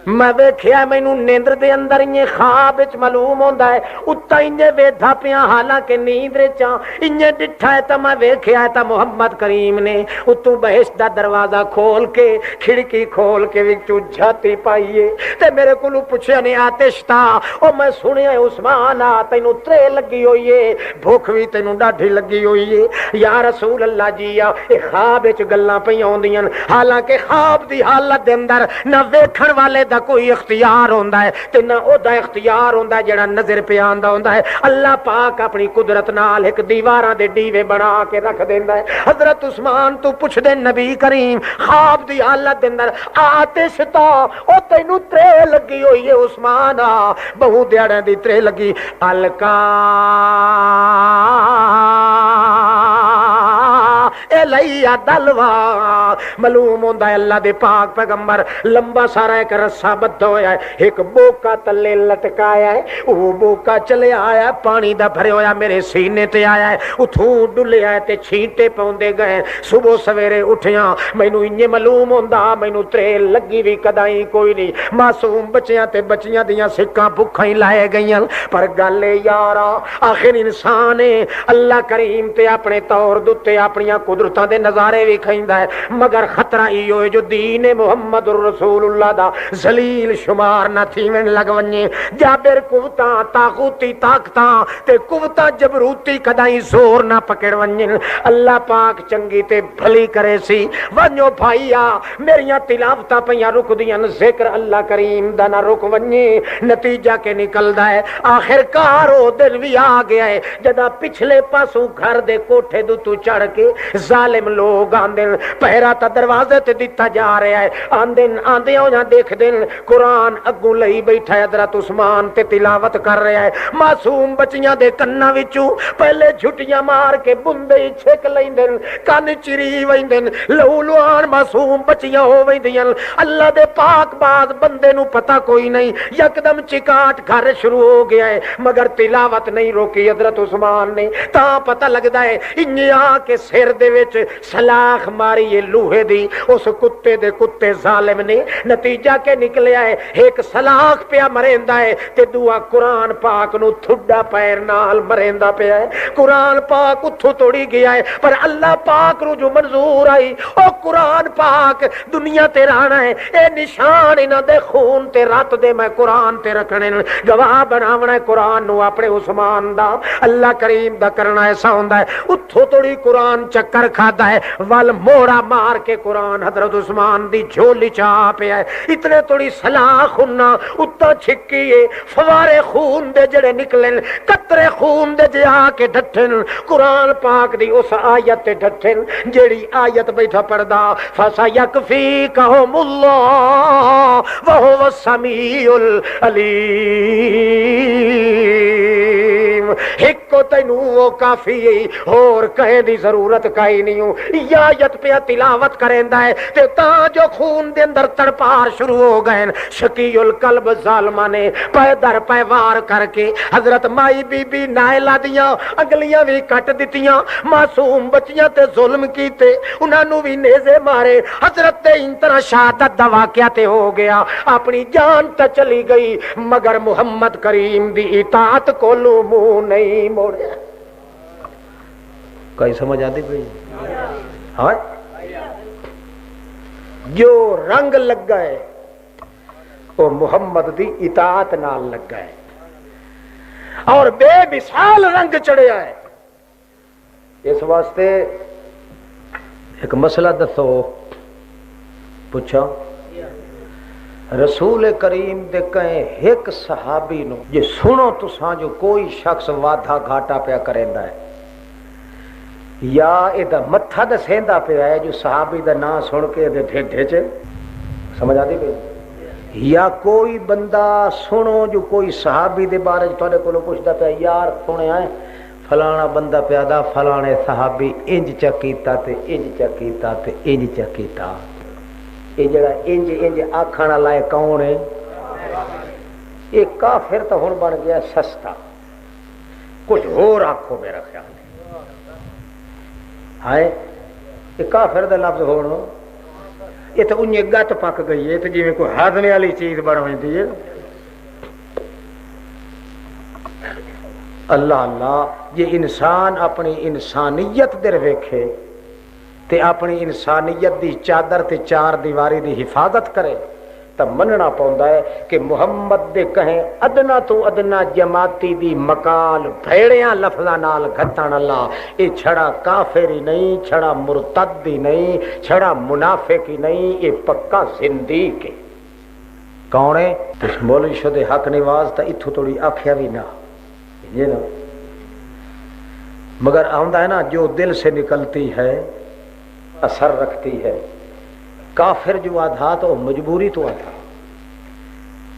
میں ویکھیا مینوں نیندر دے اندر انجے خواب وچ معلوم ہوندا ہے اُتا انجے ویدھا پیاں حالانکہ نیند وچ انجے ڈٹھا ہے تے میں ویکھیا تے محمد کریم نے اتوں بہشت دا دروازہ کھول کے کھڑکی کھول کے وچوں جھاتی پائیے تے میرے کولوں پوچھیا نے آتش تا او میں سنیا عثمان آ تینوں ترے لگی ہوئی ہے بھوک وی تینوں ڈاڈھی لگی ہوئی ہے یا رسول اللہ جی آ اے خواب وچ گلاں پئی ہوندیاں حالانکہ خواب دی حالت دے اندر نہ ویکھن والے دا کوئی اختیار ہوندا ہے تے نہ او دا اختیار ہوندا ہے جڑا نظر پہ آندا ہوندا ہے، اللہ پاک اپنی قدرت نال ایک دیواراں دے ڈیوے بنا کے رکھ دیندا ہے۔ حضرت عثمان تو پوچھ دے نبی کریم خواب دی حالت دے اندر آتش تا او تینوں ترے لگی ہوئی ہے عثمان آ بہو دیاڑے دی ترے لگی الکا الیا دلوا معلوم ہوندا ہے اللہ دے پاک پیغمبر لمبا سارا ایک رسا بدھا ہویا ہے ایک بوکا تلے لٹکایا ہے وہ بوکا چلے آیا پانی دا بھرے ہویا میرے سینے تے آیا ہے اتھوں ڈلیا ہے تے چھینٹے پوندے گئے صبح سویرے اٹھیاں مینوں انجے معلوم ہوندا مینوں تریل لگی بھی کدائی کوئی نہیں معصوم بچیاں تے بچیاں دیاں سکاں بھکھاں ہی لائے گئیاں پر گل یارا آخر انسان ہے اللہ کریم تے اپنے طور دتے اپنیاں قدرتاں دے نظارے بھی کھیندا ہے مگر خطرہ ایو ہے جو دین محمد رسول اللہ دا ذلیل شمار نہ تھیون لگ ونجے جابر قوتاں طاقوتی طاقتاں تے قوتاں جبروتی کدائی زور نہ پکڑ ونجن اللہ پاک چنگی تے بھلی کرے سی ونجو بھائیا میریاں تلاوتاں پیاں رک دیاں ذکر اللہ کریم دا نہ رک ونجے نتیجہ کے نکلدا ہے آخر کار او دن بھی آ گیا ہے جدا پچھلے پاسوں گھر دے کوٹھے دو تو چڑھ کے ظالم لوگ آندن پہرا تا دروازے تے دیتا جا رہا ہے آندے ہو جہاں دیکھ دن قرآن اگوں لئی بیٹھا ہے حضرت عثمان تے تلاوت کر رہا ہے معصوم بچیاں دے کناں وچوں پہلے جھٹیاں مار کے بندے چھک لیندن کان چری ویندن لولوان معصوم بچیاں ہو ویندیاں اللہ دے پاک باز بندے نو پتہ کوئی نہیں یکدم چکاٹ گھر شروع ہو گیا ہے مگر تلاوت نہیں روکی حضرت عثمان نے تا پتہ لگدا ہے انجے آ کے سر دے وچ سلاخ ماری یہ لوہے دی اس کتے دے کتے ظالم نے نتیجہ کے نکلیا ہے ایک سلاخ پیا مریندا ہے تے دعا قرآن پاک نو تھڈا پیر نال مریندا پیا ہے قرآن پاک اتھوں توڑی گیا ہے پر اللہ پاک نو جو منظور آئی او قرآن پاک دنیا تے رہنا ہے اے نشان انہاں دے خون تے رات دے میں قرآن تے رکھنے گواہ بناونا ہے قرآن نو اپنے عثمان دا اللہ کریم دا کرنا ایسا ہوندا ہے اتھوں توڑی قرآن چکر کھادا ہے ول موڑا مار کے قرآن حضرت عثمان دی جھولی چاہ پہ ہے اتنے توڑی سلاخ ہونا اتا چھکی ہے فوارے خون دے جڑے نکلن قطرے خون دے جے آ کے ڈھٹن قرآن پاک دی اس آیت تے ڈھٹن جیڑی آیت بیٹھا پڑھدا فَسَيَكْفِيكَهُمُ اللَّهُ وَهُوَ السَّمِيعُ الْعَلِيمُ ایک کو تینوں وہ کافی اور کہے دی ضرورت کائی نہیں ہوں یہ آیت پہ تلاوت کریندا ہے تے تاں جو خون دے اندر تڑپار شروع ہو گئے شقی القلب ظالمہ نے پہ در پہ وار کر کے حضرت مائی بی بی نائلہ دیاں اگلیاں بھی کٹ دیتیاں معصوم بچیاں تے ظلم کیتے انہاں نو بھی نیزے مارے حضرت تے انترا شہادت دا واقعہ تے ہو گیا اپنی جان تا چلی گئی مگر محمد کریم دی اطاعت کو لو منہ نہیں موڑیا کئی سمجھ آتی بھئی ہاں جو رنگ لگ گئے وہ محمد دی اطاعت نال لگ گئے اور بے مثال رنگ چڑھیا ہے اس واسطے ایک مسئلہ دسو پوچھا رسول کریم دے کہیں ایک صحابی نو یہ سنو تساں جو کوئی شخص وعدہ گھاٹا پیا کریندا ہے یا ایدہ متھا دسیندا پیا ہے جو صحابی دا نام سن کے دے ڈھڈے چ سمجھ آتی پئی یا کوئی بندہ سنو جو کوئی صحابی دے بارے تواڈے کولوں پوچھدا پیا یار سنیا ہے فلانا بندہ پیادا فلانے صحابی انج چا کیتا تے انج چا کیتا تے انج چا کیتا یہ جڑا انج آکھن والا ہے کون ہے یہ کافر تو ہن بن گیا سستا کچھ اور آکھو میرا خیال ہے یہ کافر دا لفظ ہونا یہ تو انہیں گت پک گئی ہے تو جی میں کوئی ہضمے والی چیز بن ہوئی ہے اللہ اللہ یہ انسان اپنی انسانیت در ویکھے تے اپنی انسانیت دی چادر تے چار دیواری دی حفاظت کرے تب مننا پوندا ہے کہ محمد دے کہیں ادنا تو ادنا جماعتی دی مکال بھیڑیاں لفظاں نال گھتن اللہ اے چھڑا کافر ہی نہیں چھڑا مرتد ہی نہیں چھڑا منافق ہی نہیں اے پکا زندیق ہے کون ہے اس مولوی شد حق نواز تا اتھو توڑی آکھیا بھی نہ یہ نا مگر آندا ہے نا جو دل سے نکلتی ہے اثر رکھتی ہے کافر جو آدھا تو مجبوری تو آدھا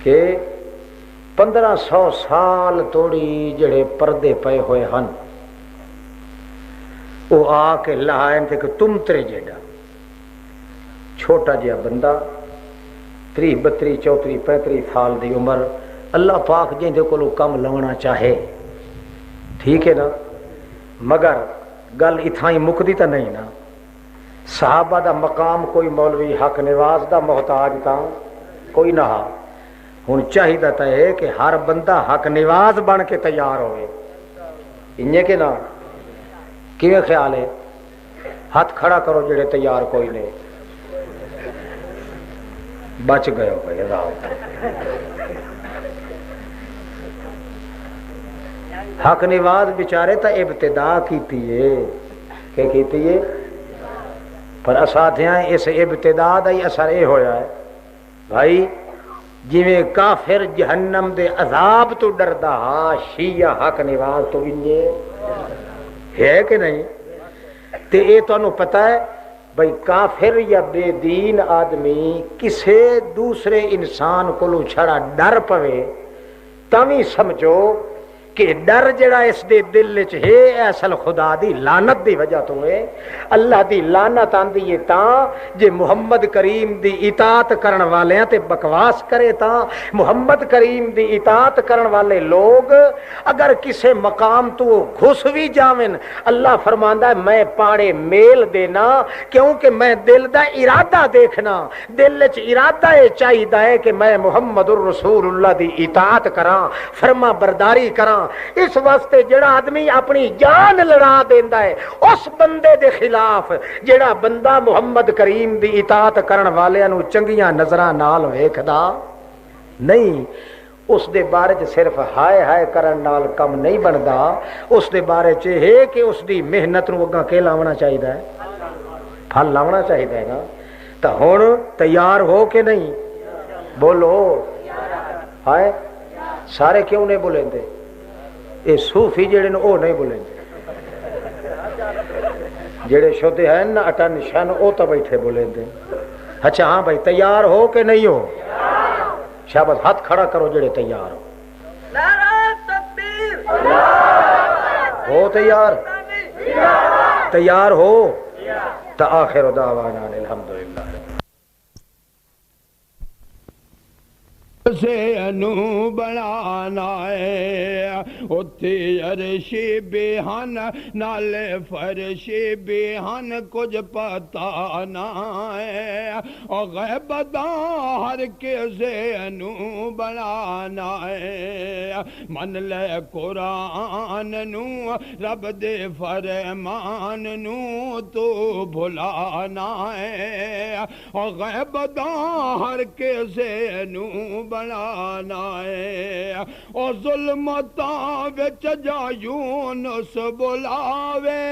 کہ 1500 سال توڑی جڑے پردے پے ہوئے ہن وہ آ کے لائن تھے کہ تم ترے جیڑا چھوٹا جہا بندہ 30 32 34 35 سال دی عمر اللہ پاک جن کو کم لونا چاہے ٹھیک ہے نا، مگر گل اتھاں ہی مکدی تو نہیں نا، صحابہ دا مقام کوئی مولوی حق نواز دا محتاج تا کوئی نہ، ہن چاہیے تا ہے کہ ہر بندہ حق نواز بن کے تیار ہوئے، انجے کہ نا کیویں خیال ہے؟ ہاتھ کھڑا کرو جڑے تیار کوئی نہیں، بچ گئے ہو بھائی راہ۔ حق نواز بیچارے تا ابتدا کیتی ہے کہ کیتی ہے، پر اساتھیاں اس ابتدا دا ہی اثر یہ ہویا ہے بھائی، جویں کافر جہنم دے عذاب تو ڈردا ہا، شیعہ حق نواز تو انجے ہے کہ نہیں؟ تے اے تانوں پتہ ہے بھئی کافر یا بے دین آدمی کسے دوسرے انسان کو چھڑا ڈر پوے تاویں سمجھو کہ ڈر جڑا اس دے دل وچ ہے اصل خدا دی لعنت دی وجہ تو ہے، اللہ دی لعنت آندی ہے تاں جے محمد کریم دی اطاعت کرن والیاں تے بکواس کرے تاں، محمد کریم دی اطاعت کرن والے لوگ اگر کسے مقام تو گھس بھی جاویں اللہ فرماندا ہے میں پاڑے میل دینا، کیونکہ میں دل دا ارادہ دیکھنا، دل وچ ارادہ اے چاہیدا ہے کہ میں محمد الرسول اللہ دی اطاعت کراں، فرما برداری کراں، اس واسطے جڑا آدمی اپنی جان لڑا دیندا ہے اس بندے دے خلاف جڑا بندہ محمد کریم دی اطاعت کرن والیاں نو چنگیاں نظراں نال ویکھدا نہیں، اس دے بارے چ صرف ہائے ہائے کرن نال کم نہیں بندا، اس دے بارے چ ہے کہ اس دی محنت نو اگاں کے لاونا چاہیدا ہے، پھل لاونا چاہیدا ہے نا۔ تے ہن تیار ہو کہ نہیں؟ بولو ہائے، سارے کیوں نہیں بولیندے؟ اے صوفی جڑے نے او نہیں بولیں، جڑے شدے ہیں نا اٹا نشان او تو بیٹھے بولیں دے۔ اچھا ہاں بھائی تیار ہو کہ نہیں ہو؟ شاباش، ہاتھ کھڑا کرو جڑے تیار ہو۔ نعرہ تکبیر، ہو تیار؟ تیار ہو؟ تا آخر دعوانا الحمدللہ۔ سے انو بنانا ہے اتھی عرش بیہن نال فرش بیہن کچھ پتا نہ ہے، اور غیبت ہر کسے انو بنانا ہے، من لے قرآن نو رب دے فرمان نو تو بھلانا ہے، اور غیبت ہر کسے انو بنانا ہے، او ظلمتاں وچ جا یونس بلاوے،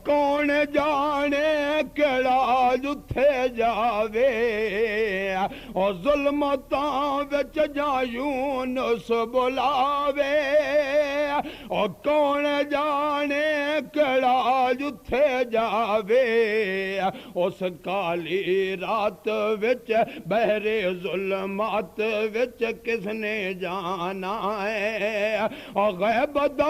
کون جانے کیڑا جتھے جاوے، او ظلمتاں وچ جا یونس بلاوے، او کون جانے کیڑا جتھے جاوے، اس کالی رات وچ بحر ظلمات وچ کس نے جانا ہے، او غیبت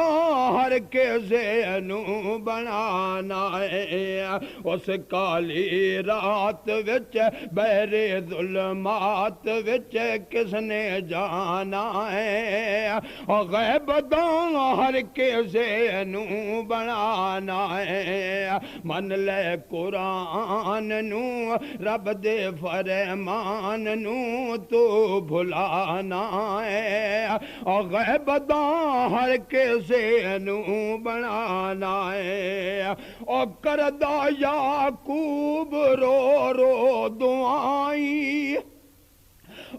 ہر کسے نو بنانا ہے، اس کالی رات وچ بحر ظلمات وچ کس نے جانا ہے، او غیبت ہر کسے نو بنانا ہے، من لے قرآن نو رب دے فرمان نو تو بھلانا ہے، او غیبت ہر کسے نو بنانا ہے، او کردہ یعقوب رو رو دعائیں،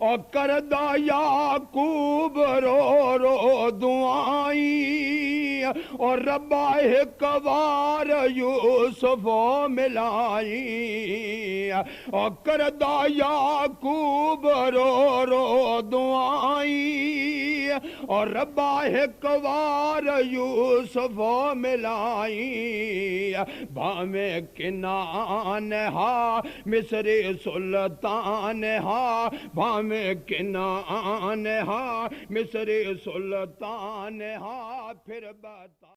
او کردہ یعقوب رو رو دعائیں، اور ربا ایک وار یوسف ملائیں، او کردہ یعقوب رو رو دعائیں، اور ربا ایک وار یوسف ملائیں، بھامے کنان ہا مصر سلطان ہا، بھامے کنان ہا مصر سلطان ہا، پھر بتا